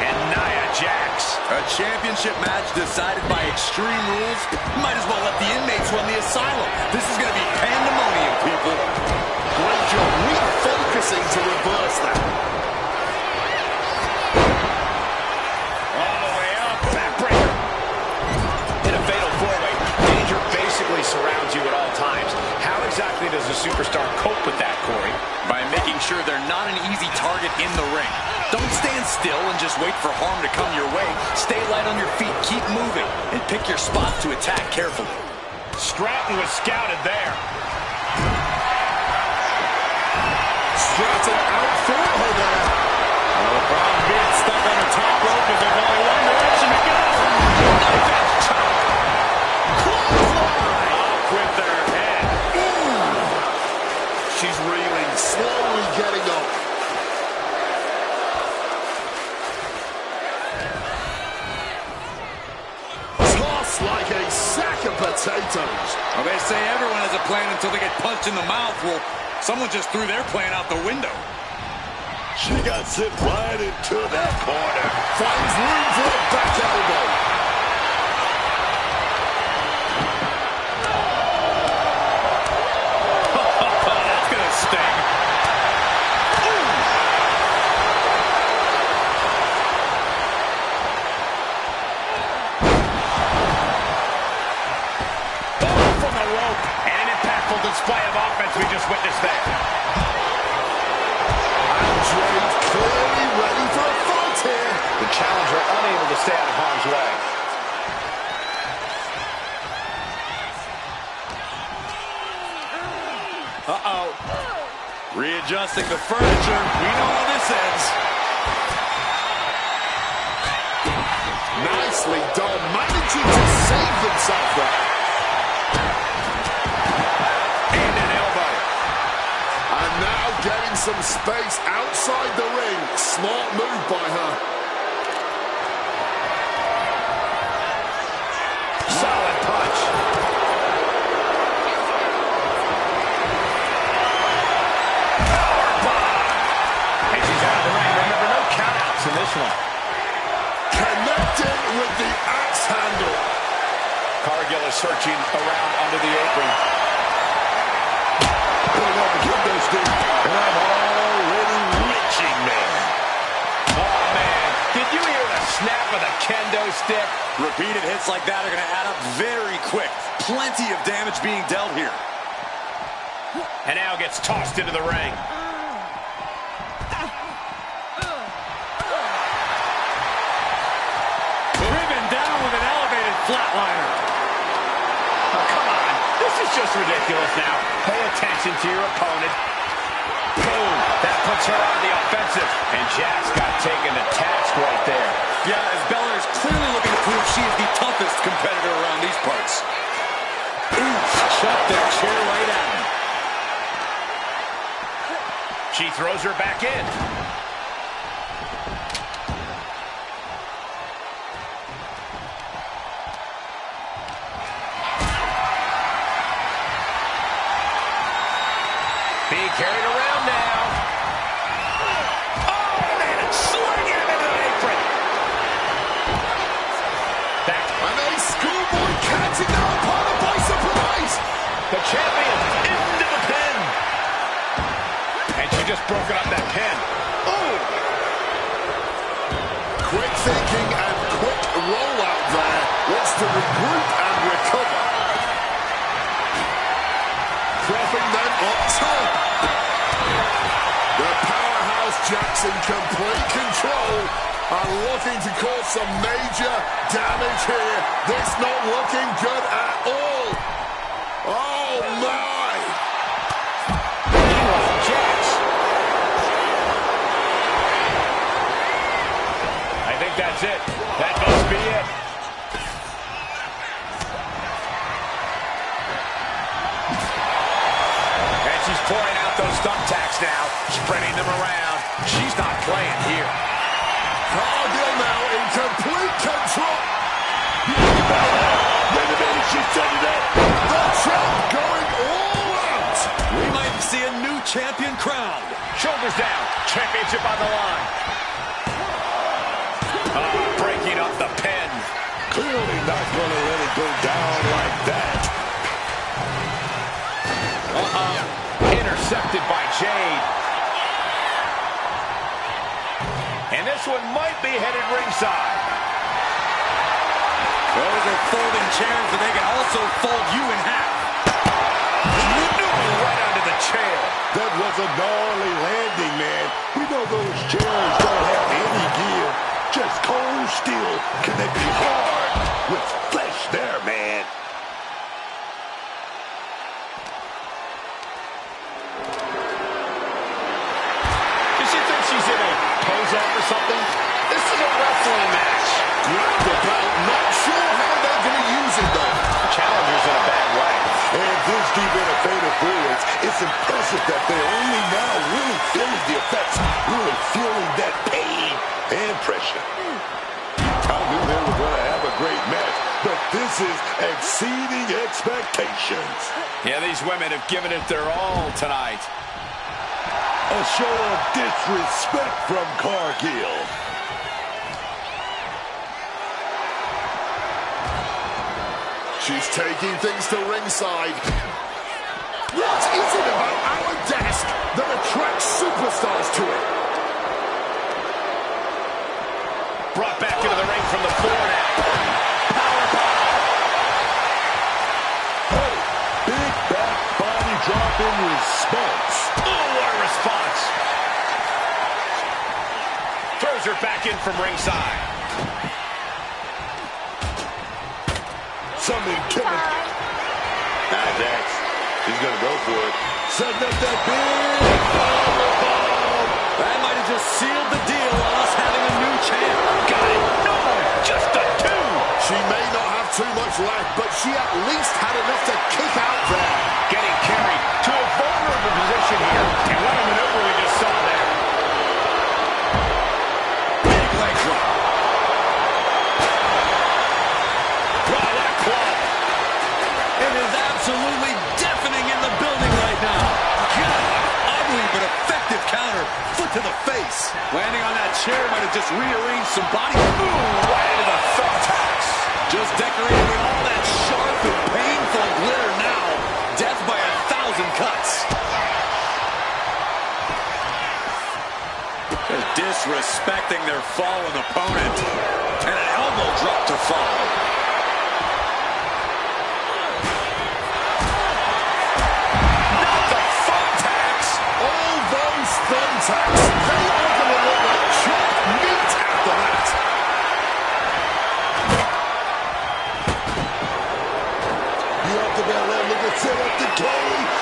and Nia Jax. A championship match decided by Extreme Rules. Might as well let the inmates run the asylum. This is going to be pandemonium, people. Great job refocusing to reverse that. Surrounds you at all times. How exactly does a superstar cope with that, Corey? By making sure they're not an easy target in the ring. Don't stand still and just wait for harm to come your way. Stay light on your feet, keep moving, and pick your spots to attack carefully. Stratton was scouted there. Stratton out for her there. Well, the problem being stuck on the top rope is there's only one direction to go. Knife top. Clothesline. Off with their head. Ooh. She's reeling, slowly getting up. Tossed like a sack of potatoes. Well, they say everyone has a plan until they get punched in the mouth. Well, someone just threw their plan out the window. She got sent right into that corner. Finds room for a back elbow. That's going to sting. From the rope. And an impactful display of offense we just witnessed there. Andre clearly ready for a fight here. The challenger unable to stay out of harm's way. Uh-oh. Readjusting the furniture. We know how this ends. Nicely done, managing to save themselves there. And an elbow. And now getting some space outside the ring. Smart move by her. Solid punch. And she's out of the ring. Remember, no countouts in this one. Connected with the axe handle. Cargill is searching around under the apron. Pulling out the kendo stick, and I'm already reaching, man. Oh, man. Did you hear the snap of the kendo stick? Repeated hits like that are going to add up very quick. Plenty of damage being dealt here. And now gets tossed into the ring. Driven down with an elevated flatliner. Oh, come on. This is just ridiculous now. Pay attention to your opponent. Boom. That puts her on the offensive. And Jax got taken to task right there. Yeah, as Belair is clearly looking to prove she is the toughest competitor around these parts. Oof, shut that chair right at him. She throws her back in. Being carried around now. Oh, man, it's slinging him into the apron. Back. And a schoolboy catching now upon her by surprise. The champion into the pin. And she just broken up that pin. Oh! Quick thinking and quick rollout there. Wants to regroup and recover. Dropping them up top. The powerhouse Jax in complete control and looking to cause some major damage here. This not looking good at all. Oh my! Jax. I think that's it. That must be it. And she's pouring out those thumbtacks now, spreading them around. She's not playing here. Cargill now in complete control. Wait a minute, she's setting it up. The champ going all out. We might see a new champion crowned. Shoulders down. Championship on the line. Breaking up the pin. Clearly not going to let it go down like that. Intercepted by Jade. And this one might be headed ringside. Those are folding chairs, but they can also fold you in half. Right under the chair. That was a gnarly landing, man. We know those chairs don't have any gear. Just cold steel connecting hard with flesh there, man. something? This is a wrestling match. Grab the belt, not sure how they're going to use it though. Challenger's in a bad way. And this deep in a fatal forwards, it's impressive that they're only now really feeling the effects, really feeling that pain and pressure. I knew they were going to have a great match, but this is exceeding expectations. Yeah, these women have given it their all tonight. A show of disrespect from Cargill. She's taking things to ringside. What is it about our desk that attracts superstars to it? Brought back into the ring from the floor now. Oh, big back body drop in response. Oh, what a response. Throws her back in from ringside. Something coming. Dax. He's going to go for it. Setting up that big powerbomb. That might have just sealed the deal on us having a new champ. Got it. No, just a 2. She may not have too much left, but she at least had enough to kick out there. Getting carried to a vulnerable position here. And what a maneuver we just saw there. Big leg drop. Wow, what a club. It is absolutely deafening in the building right now. God, ugly but effective counter. Foot to the face. Landing on that chair might have just rearranged some body. Ooh, right into the thumbtacks. Just decorated with all that sharp and painful glitter now. Death by 1,000 cuts. They're disrespecting their fallen opponent. And an elbow drop to follow. All those thumbtacks, they are going to look like chopped meat after that. You have to bet that look at set up the K.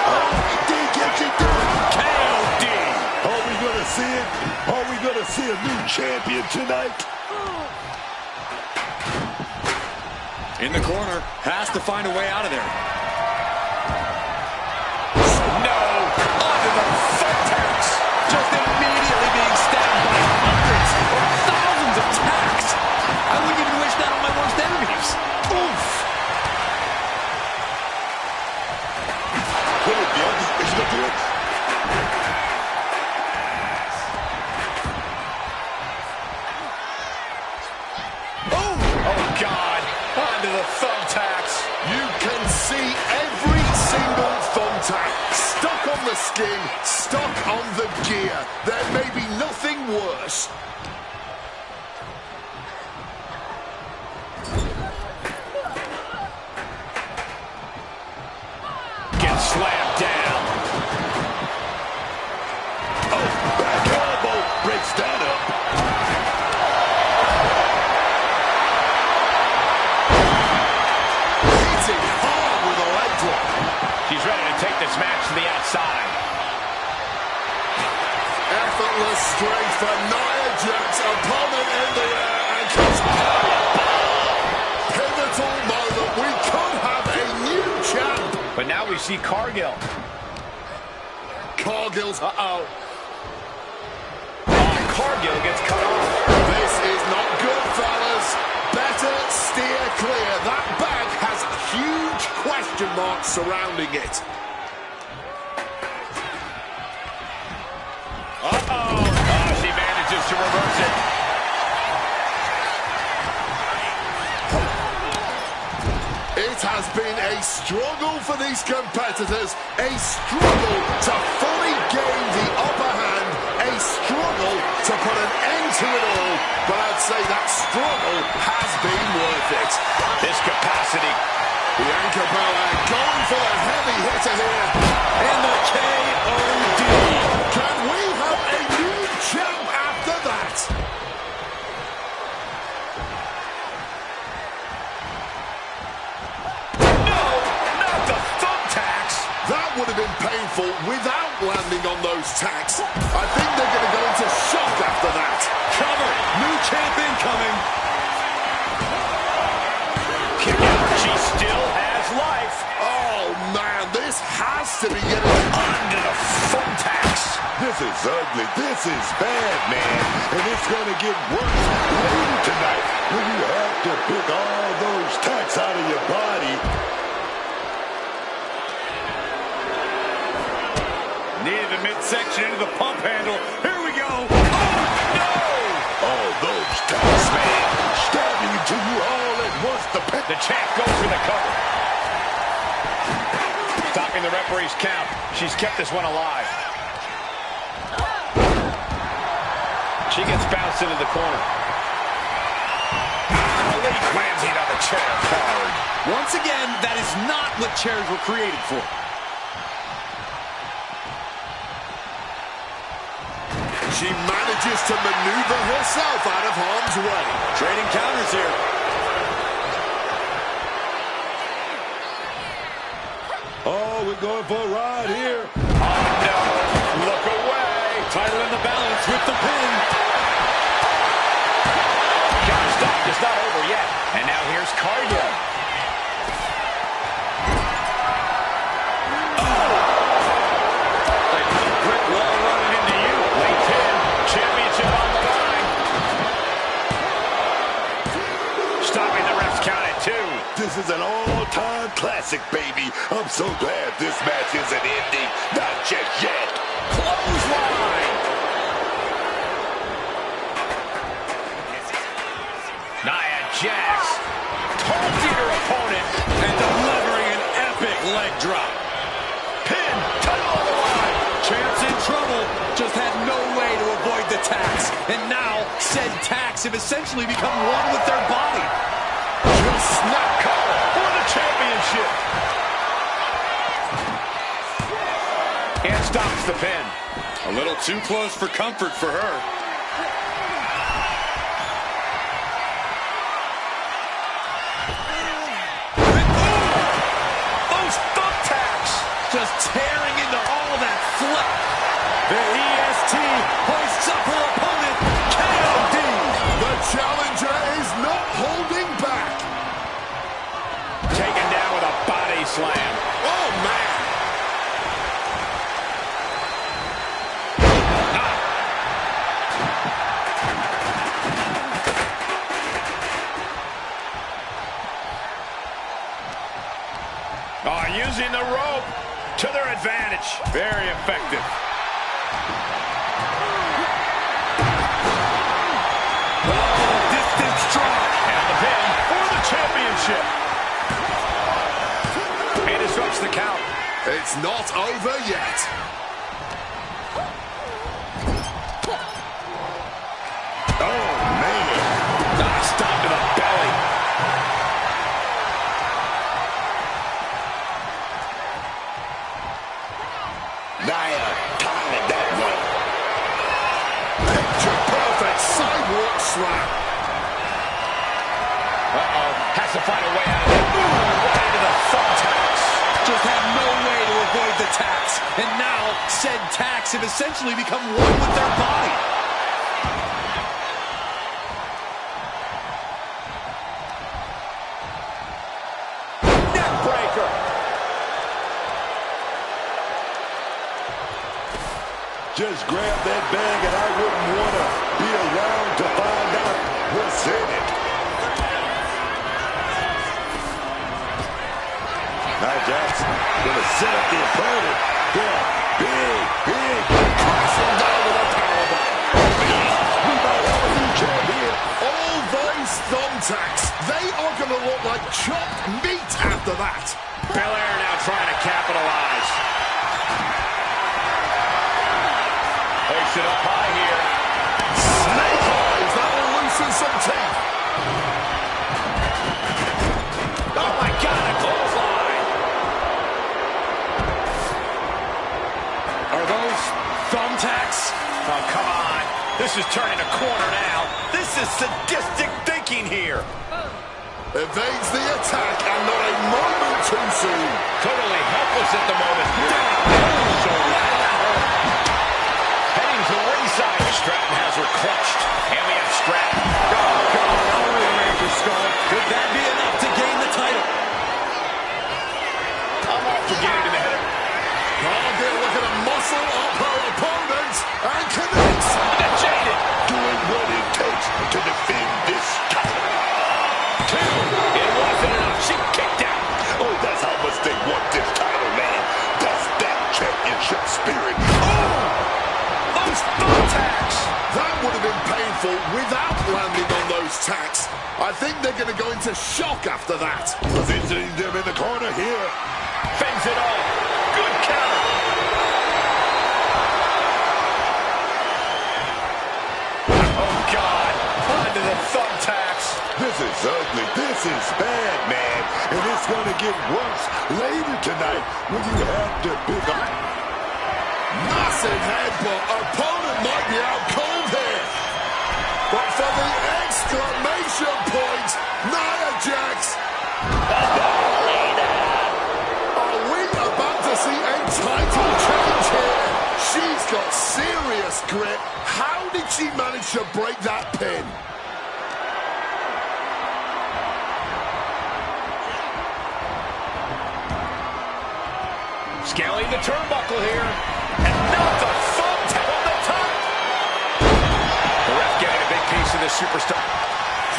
Oh, D gets it done. KOD. Are we going to see it? Are we going to see a new champion tonight? In the corner, has to find a way out of there. No, onto the thumbtacks. Just immediately being stabbed by hundreds or thousands of tacks. I wouldn't even wish that on my worst enemies. Oof. Will it be? Is he going to do it? Oh, God. Onto the thumbtacks. You can see every single thumbtack stuck on the skin, stuck on the gear. There may be nothing worse. Gets slammed down. Oh, back elbow breaks that up. Hitting hard with a leg drop. She's ready to take this match to the outside. Effortless strength for Nia Jax, opponent in the air, and just pivotal moment. We could have a new champ. But now we see Cargill. Cargill's, Oh, Cargill gets cut off. this is not good, fellas. Better steer clear. That bag has huge question marks surrounding it. She manages to reverse it. It has been a struggle for these competitors, a struggle to fully gain the upper hand, a struggle to put an end to it all, but I'd say that struggle has been worth it. This capacity. Bianca Belair going for the heavy hitter here. And the KOD. Can we have a new champ after that? No, not the thumbtacks. That would have been painful without landing on those tacks. I think they're going to go into shock after that. Cover is ugly. This is bad, man. And it's going to get worse later tonight when you have to pick all those tacks out of your body. Near the midsection into the pump handle. Here we go. Oh, no! All those tacks, man, stabbing into you all at once. The champ goes for the cover. Stopping the referee's count. She's kept this one alive. She gets bounced into the corner. Landing on the chair card. Once again, that is not what chairs were created for. She manages to maneuver herself out of harm's way. Trading counters here. Oh, we're going for a ride here. Oh, no. Look away. Title in the balance with the pin. Count stop is not over yet. And now here's Cardio. Brick wall running into you. Late pin. Championship on the line. Stopping the ref's count at 2. This is an all-time classic, baby. I'm so glad this match isn't ending. Not just yet. Clothesline. Nia Jax taunting her opponent And delivering an epic leg drop. pin. Title on the line. Champ's in trouble. Just had no way to avoid the tax. And now, said tax have essentially become one with their body. Snap cover for the championship. And stops the pin. A little too close for comfort for her. Those thumbtacks. Just tearing into all that flesh. The EST Hoists up her opponent. KOD. The challenger is not holding back. Taken down with a body slam. Oh, man. Oh, using the rope to their advantage. Very effective. Distance drop. And the pin for the championship. And disrupts the count. It's not over yet. Oh, man. Stop to the belly. Nia timed that one. Picture perfect sidewalk slam. Uh-oh. Has to find a way out of it. Right into the thumbtacks. Just had no way to avoid the tax. And now, said tax have essentially become one with their body. Neck breaker. Just grab that bag and I wouldn't want to be around to find out what's in it. Nia Jax gonna set up the opponent for a big crashing down with a powerbomb. We might have a new champ here. All those thumbtacks, they are going to look like chopped meat after that. Belair now trying to capitalize. Takes it up high here. Snake eyes, that'll loosen some teeth. Oh my God, a clothesline. Are those thumbtacks? Oh, come on. This is turning a corner now. This is sadistic thinking here. Evades the attack and not a moment too soon. Totally helpless at the moment. So loud. Heading to ringside. Stratton has her clutched. And we have Stratton. Could that be enough to gain the title? I'm off for getting to the header. Oh, dear, look at the muscle of her opponent. without landing on those tacks. I think they're going to go into shock after that. Visiting them in the corner here. Fends it off. Good counter. Oh, God. Onto the thumbtacks. This is ugly. This is bad, man. And it's going to get worse later tonight when you have to pick up. Massive headbutt. Opponent might be out cold here. But for the exclamation point, Nia Jax. Are we about to see a title change here? She's got serious grip. How did she manage to break that pin? Scaling the turnbuckle here. And not the thumbtack on the top. The ref getting a big piece of this superstar.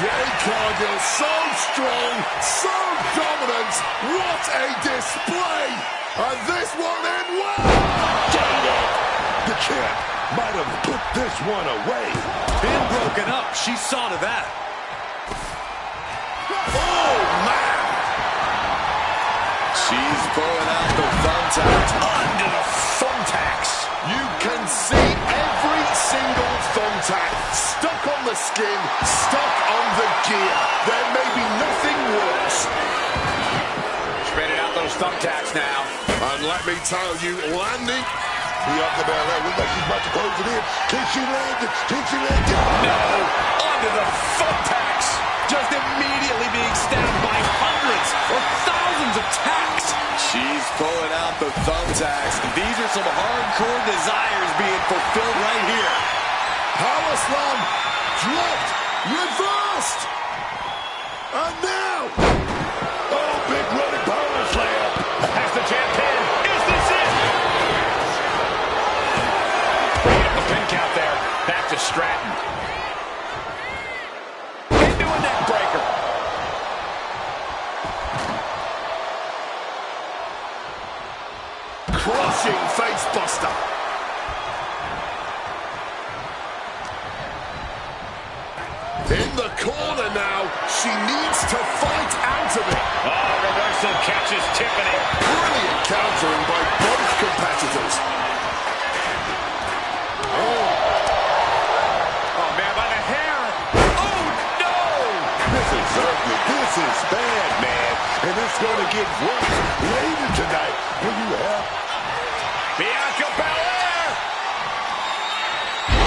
Jade Cargill, so strong, so dominant. What a display. And this one in well. The champ might have put this one away. Pin broken up. She saw to that. Oh, man. She's pulling out the thumbtacks. Under the thumbtacks. You can see every single thumbtack stuck on the skin, stuck on the gear. There may be nothing worse. Spreading out those thumbtacks now. And let me tell you, landing. Bianca Belair looks like she's about to close it in. Can she land it? Can she land it? No. Under the thumbtacks. Just immediately being stabbed by hundreds or thousands of tacks. She's pulling out the thumbtacks. These are some hardcore desires being fulfilled right here. Power slam, dropped, reversed. And now. Oh, big running power slam. Has the champ pin. Is this it? Bringing up the pin count there. Back to Stratton. Into a neck breaker. Crushing face buster. In the corner now. She needs to fight out of it. Oh, reversal catches Tiffany. Brilliant countering by both competitors. Oh, man, by the hair. Oh, no. This is ugly. This is bad, man. And it's going to get worse later tonight when you have Bianca Belair.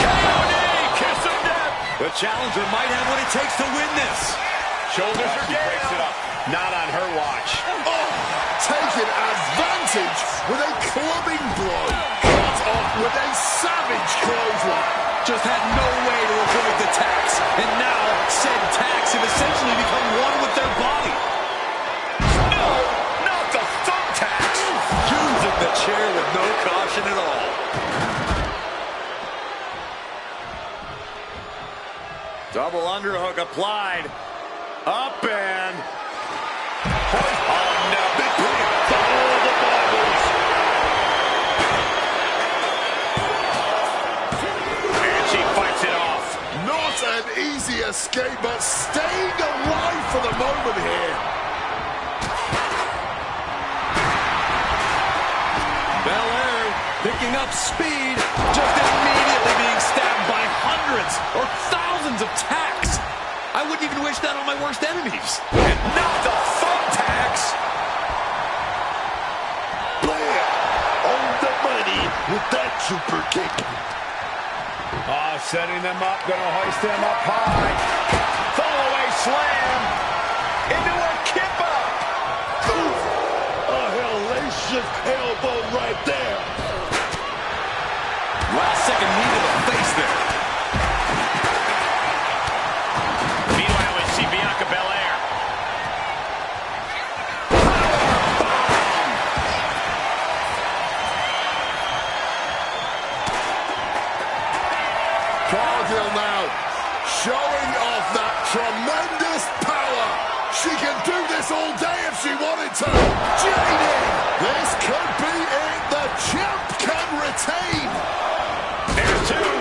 KOD, kiss of death. The challenger might have what it takes to win this. Shoulders are down. Breaks it up. Not on her watch. Oh, taking advantage with a clubbing blow. Cut off with a savage clothesline. Just had no way to avoid the tacks. And now said tacks have essentially become one with their body. No, not the thumbtacks. Using the chair with no caution at all. Double underhook applied. Up and... Oh, no. Big play. Follow the bubbles. And she fights it off. Not an easy escape, but staying alive for the moment here. Belair picking up speed, just immediately being stabbed by hundreds or thousands of tacks. I wouldn't even wish that on my worst enemies. And not the thumbtacks. Blair on the money with that super kick. Oh, setting them up, gonna hoist them up high. Fallaway slam. Into a kipper. Oof. A hellacious elbow right there. Last second knee to the face there. Meanwhile, we see Bianca Belair. Cargill now showing off that tremendous power. She can do this all day if she wanted to. JD, this could be it. The champ can retain. There's two.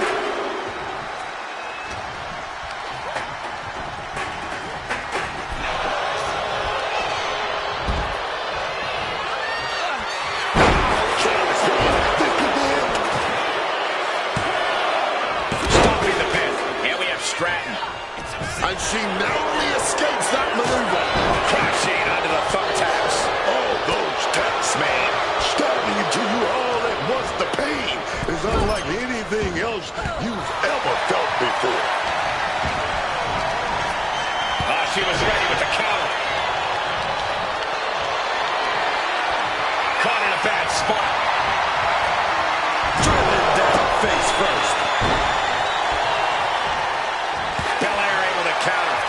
and she narrowly escapes that maneuver. Crashing onto the thumbtacks. Oh, those tacks, man. Stabbing into you all at once. The pain is unlike anything else you've ever felt before. She was ready with the counter. Caught in a bad spot. Driven down face first. Belair able to counter.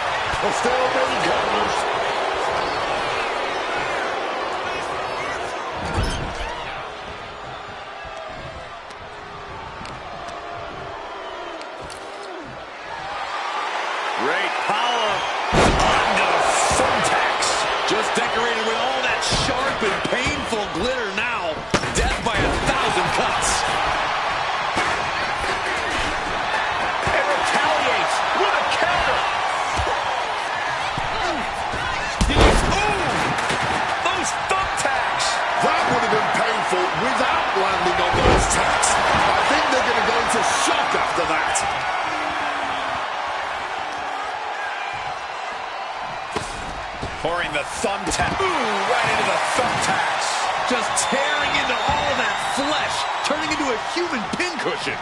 Still many counters. Great power. Onto the thumbtacks. Just decorated with all that sharp and painful glitter now. Death by 1,000 cuts. And retaliates with a counter. Those thumbtacks. That would have been painful without landing on those tacks. I think they're going to go into shock after that. Pouring the thumbtack. Right into the thumbtacks. Just tearing into all that flesh, turning into a human pincushion.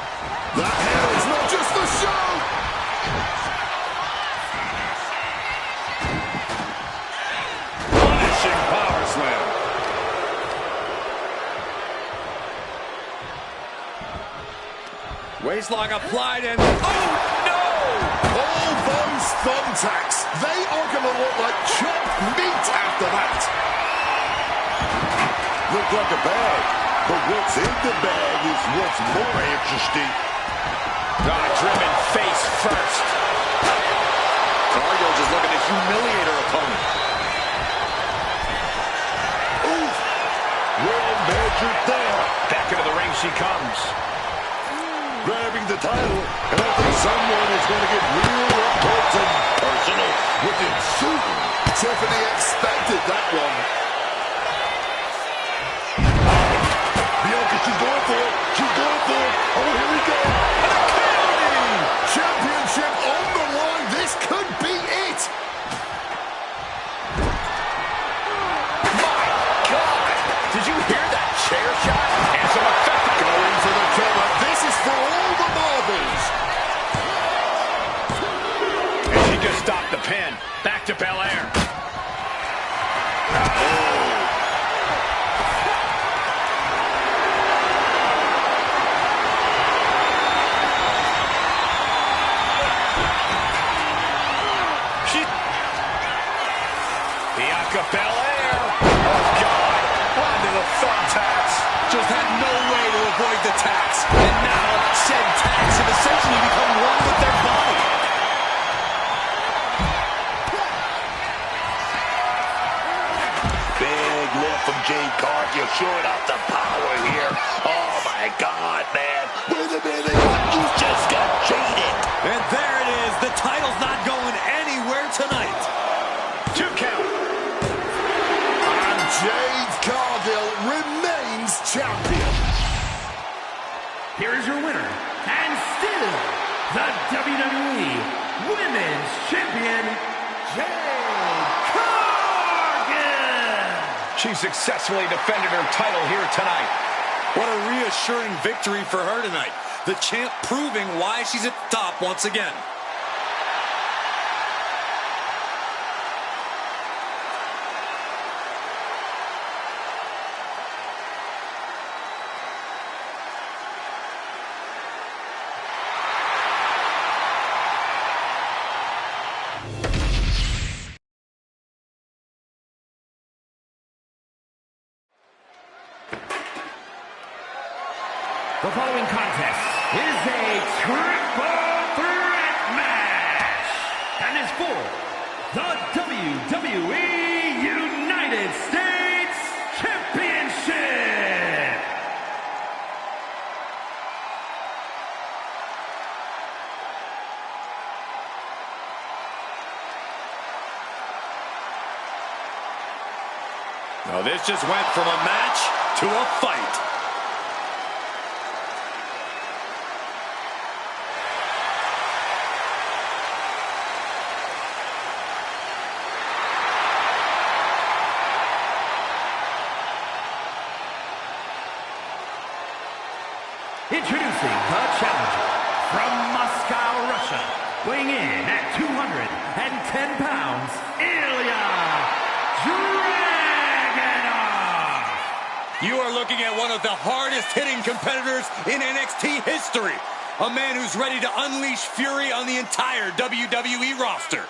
That hair is not just for show. Punishing power slam. Waistlock applied and... oh, no! All those thumbtacks, they are going to look like chopped meat after that. Look like a bag, but what's in the bag is what's more interesting. Driven face first. Cargill just looking to humiliate her opponent. Oof. Well measured there. Back into the ring she comes. Grabbing the title, and I think someone is going to get real up close and personal with it soon. Tiffany expected that one. Bianca, she's going for it. She's going for it. Oh, here we go. Championship on the line. This could be it. My God! Did you hear that chair shot? And some effective Going for the cover. This is for all the marbles. And she just stopped the pin. Back to Belair. Bianca Belair. Oh, God. Onto the thumbtacks. Just had no way to avoid the tacks. And now, said tacks have essentially become one with their body. Big lift from Jade Cargill, showing off the power here. Oh, my God, man. Wait a minute. You just got jaded. And there it is. The title's not going anywhere tonight. 2 count. And Jade Cargill remains champion. Here is your winner, and still the WWE Women's Champion, Jade Cargill. She successfully defended her title here tonight. What a reassuring victory for her tonight. The champ proving why she's at the top once again. The following contest is a triple threat match and is for the WWE United States Championship. Now this just went from a match to a fight. Introducing the challenger from Moscow, Russia, weighing in at 210 pounds, Ilya Dragunov. You are looking at one of the hardest-hitting competitors in NXT history. A man who's ready to unleash fury on the entire WWE roster.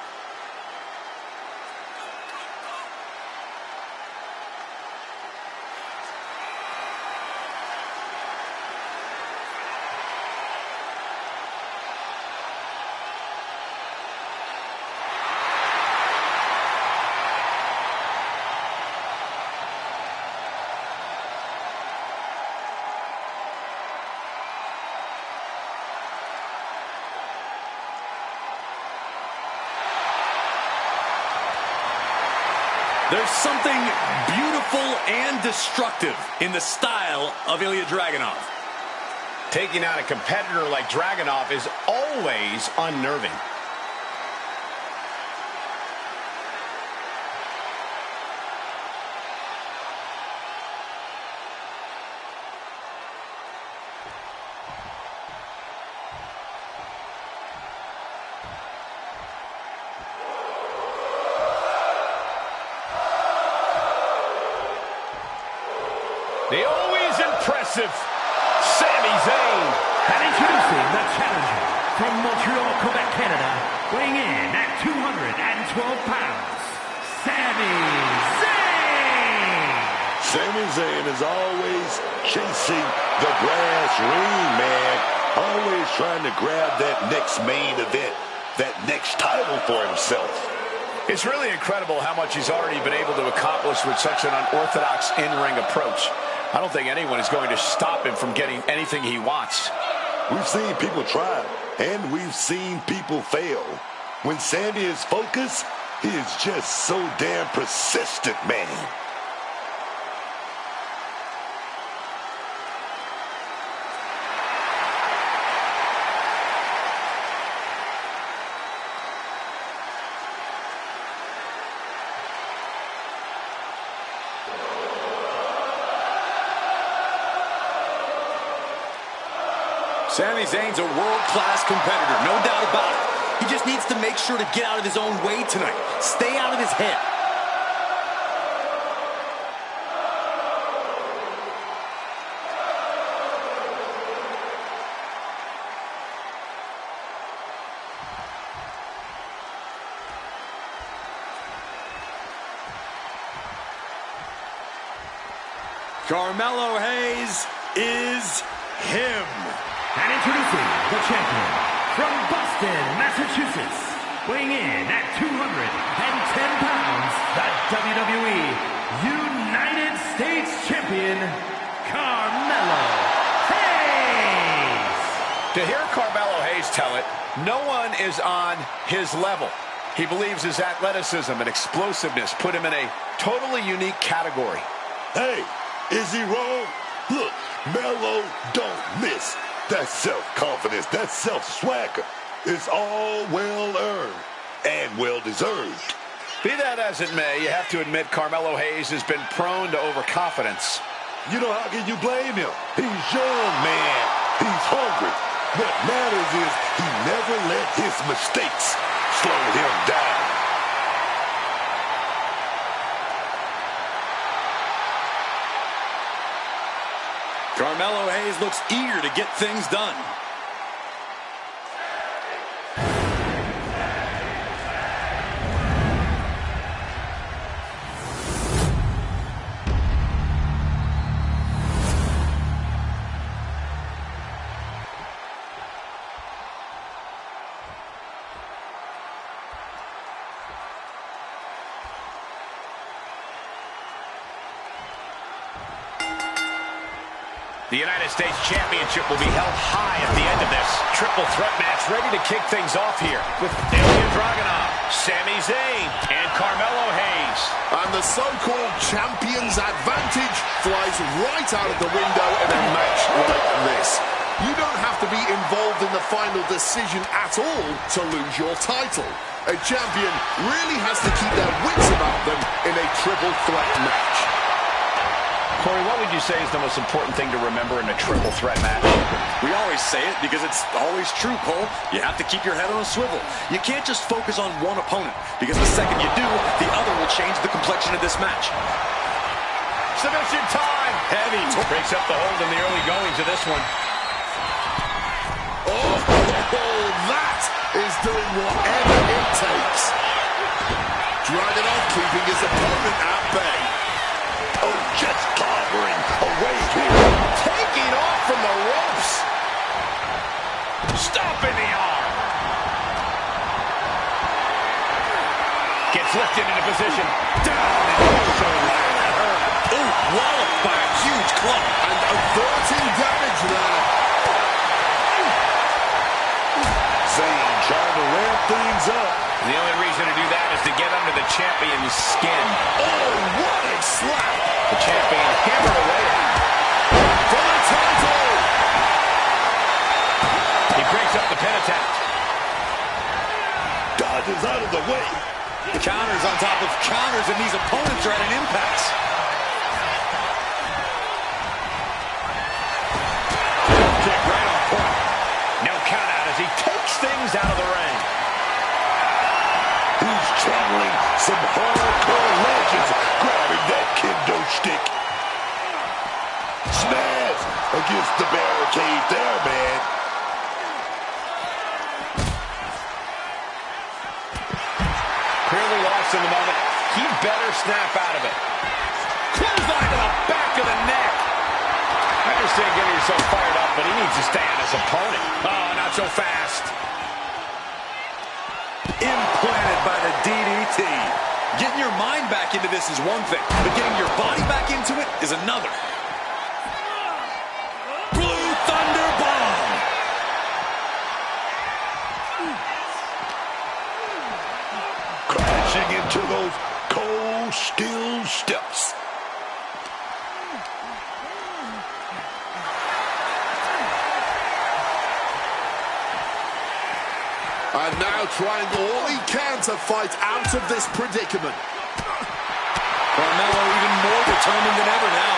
There's something beautiful and destructive in the style of Ilya Dragunov. Taking on a competitor like Dragunov is always unnerving. The always impressive Sami Zayn. And introducing the challenger from Montreal, Quebec, Canada, weighing in at 212 pounds, Sami Zayn. Sami Zayn is always chasing the brass ring, man. Always trying to grab that next main event, that next title for himself. It's really incredible how much he's already been able to accomplish with such an unorthodox in-ring approach. I don't think anyone is going to stop him from getting anything he wants. We've seen people try, and we've seen people fail. When Sami is focused, he is just so damn persistent, man. Sami Zayn's a world-class competitor, no doubt about it. He just needs to make sure to get out of his own way tonight. Stay out of his head. Carmelo Hayes is him. And introducing the champion from Boston, Massachusetts, weighing in at 210 pounds, the WWE United States Champion, Carmelo Hayes. To hear Carmelo Hayes tell it, no one is on his level. He believes his athleticism and explosiveness put him in a totally unique category. Hey, is he wrong? Look, Melo don't miss. That self-confidence, that self-swagger is all well-earned and well-deserved. Be that as it may, you have to admit Carmelo Hayes has been prone to overconfidence. You know, how can you blame him? He's young, man. He's hungry. What matters is he never let his mistakes slow him down. Carmelo Hayes looks eager to get things done. The United States Championship will be held high at the end of this triple threat match, ready to kick things off here with Ilya Dragunov, Sami Zayn, and Carmelo Hayes. And the so-called champion's advantage flies right out of the window in a match like this. You don't have to be involved in the final decision at all to lose your title. A champion really has to keep their wits about them in a triple threat match. Corey, what would you say is the most important thing to remember in a triple threat match? We always say it because it's always true, Cole. You have to keep your head on a swivel. You can't just focus on one opponent, because the second you do, the other will change the complexion of this match. Submission time! Heavy. Breaks up the hold in the early goings of this one. Oh, that is doing whatever it takes. Dragunov keeping his opponent at bay. Oh, just clobbering away here. Taking off from the ropes. Stomping the arm. Gets lifted into position. Down and also that hurt. Ooh, walloped by a huge club. And averting damage there. Zayn trying to ramp things up. The only reason to do that is to get under the champion's skin. Oh, what a slap. The champion hammered away. For the title. He breaks up the pin attempt. Dodges out of the way. Counters on top of counters, and these opponents are at an impasse. Kick right on point. No count out as he takes things out of the ring. He's channeling some hardcore legends, grabbing that kendo stick. Smash against the barricade there, man. Clearly lost in the moment. He better snap out of it. Clothesline to the back of the neck. I understand getting yourself fired up, but he needs to stay on his opponent. Oh, not so fast. Implanted by the DDT. Getting your mind back into this is one thing, but getting your body back into it is another. Blue Thunder Bomb. Crashing into those cold steel steps. And now trying all he can to fight out of this predicament. Carmelo even more determined than ever now.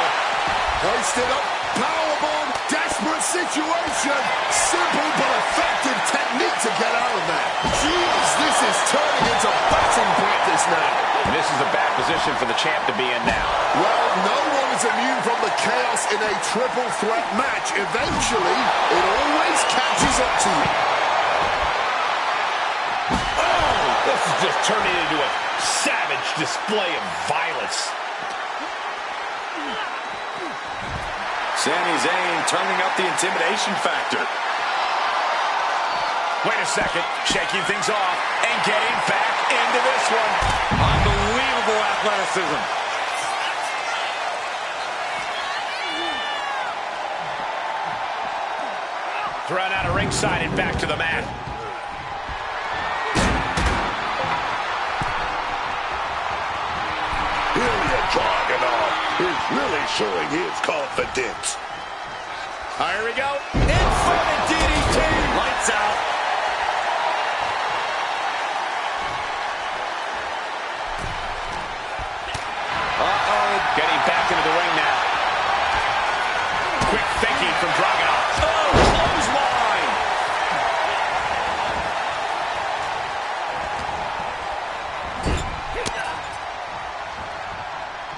Hoisted up, powerbomb, desperate situation. Simple but effective technique to get out of there. Jeez, this is turning into batting practice now. This is a bad position for the champ to be in now. Well, no one is immune from the chaos in a triple threat match. Eventually, it always catches up to you. This is just turning into a savage display of violence. Sami Zayn turning up the intimidation factor. Wait a second, shaking things off and getting back into this one. Unbelievable athleticism. Thrown out of ringside and back to the mat. Dragunov is really showing his confidence. Here we go. Inverted DDT. Lights out. Getting back into the ring now. Quick thinking from Dragunov. Oh, clothesline.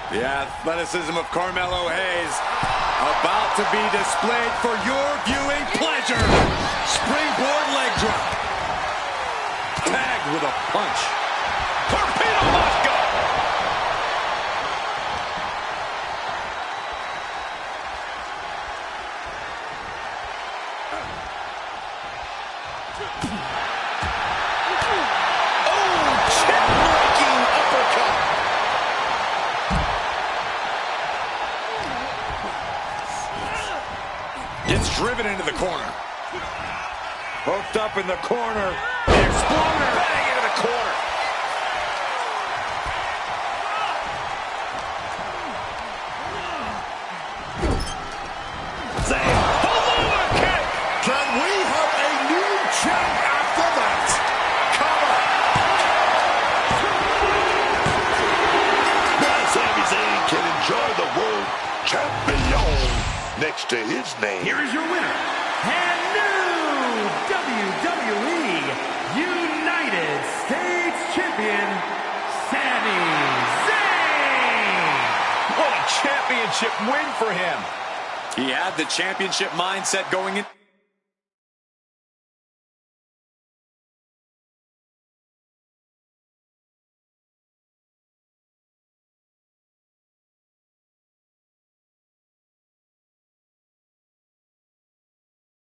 The athleticism of Carmelo Hayes about to be displayed for your viewing pleasure. Springboard leg drop. Tagged with a punch. Torpedo Moscow. Driven into the corner. Hooked up in the corner. The exploder. Bang into the corner. Zayn. Hello, kick. Can we have a new champ after that? Cover. Now Sami Zayn can enjoy the World Championship. to his name. Here is your winner, and new WWE United States Champion, Sami Zayn. What a championship win for him. He had the championship mindset going in.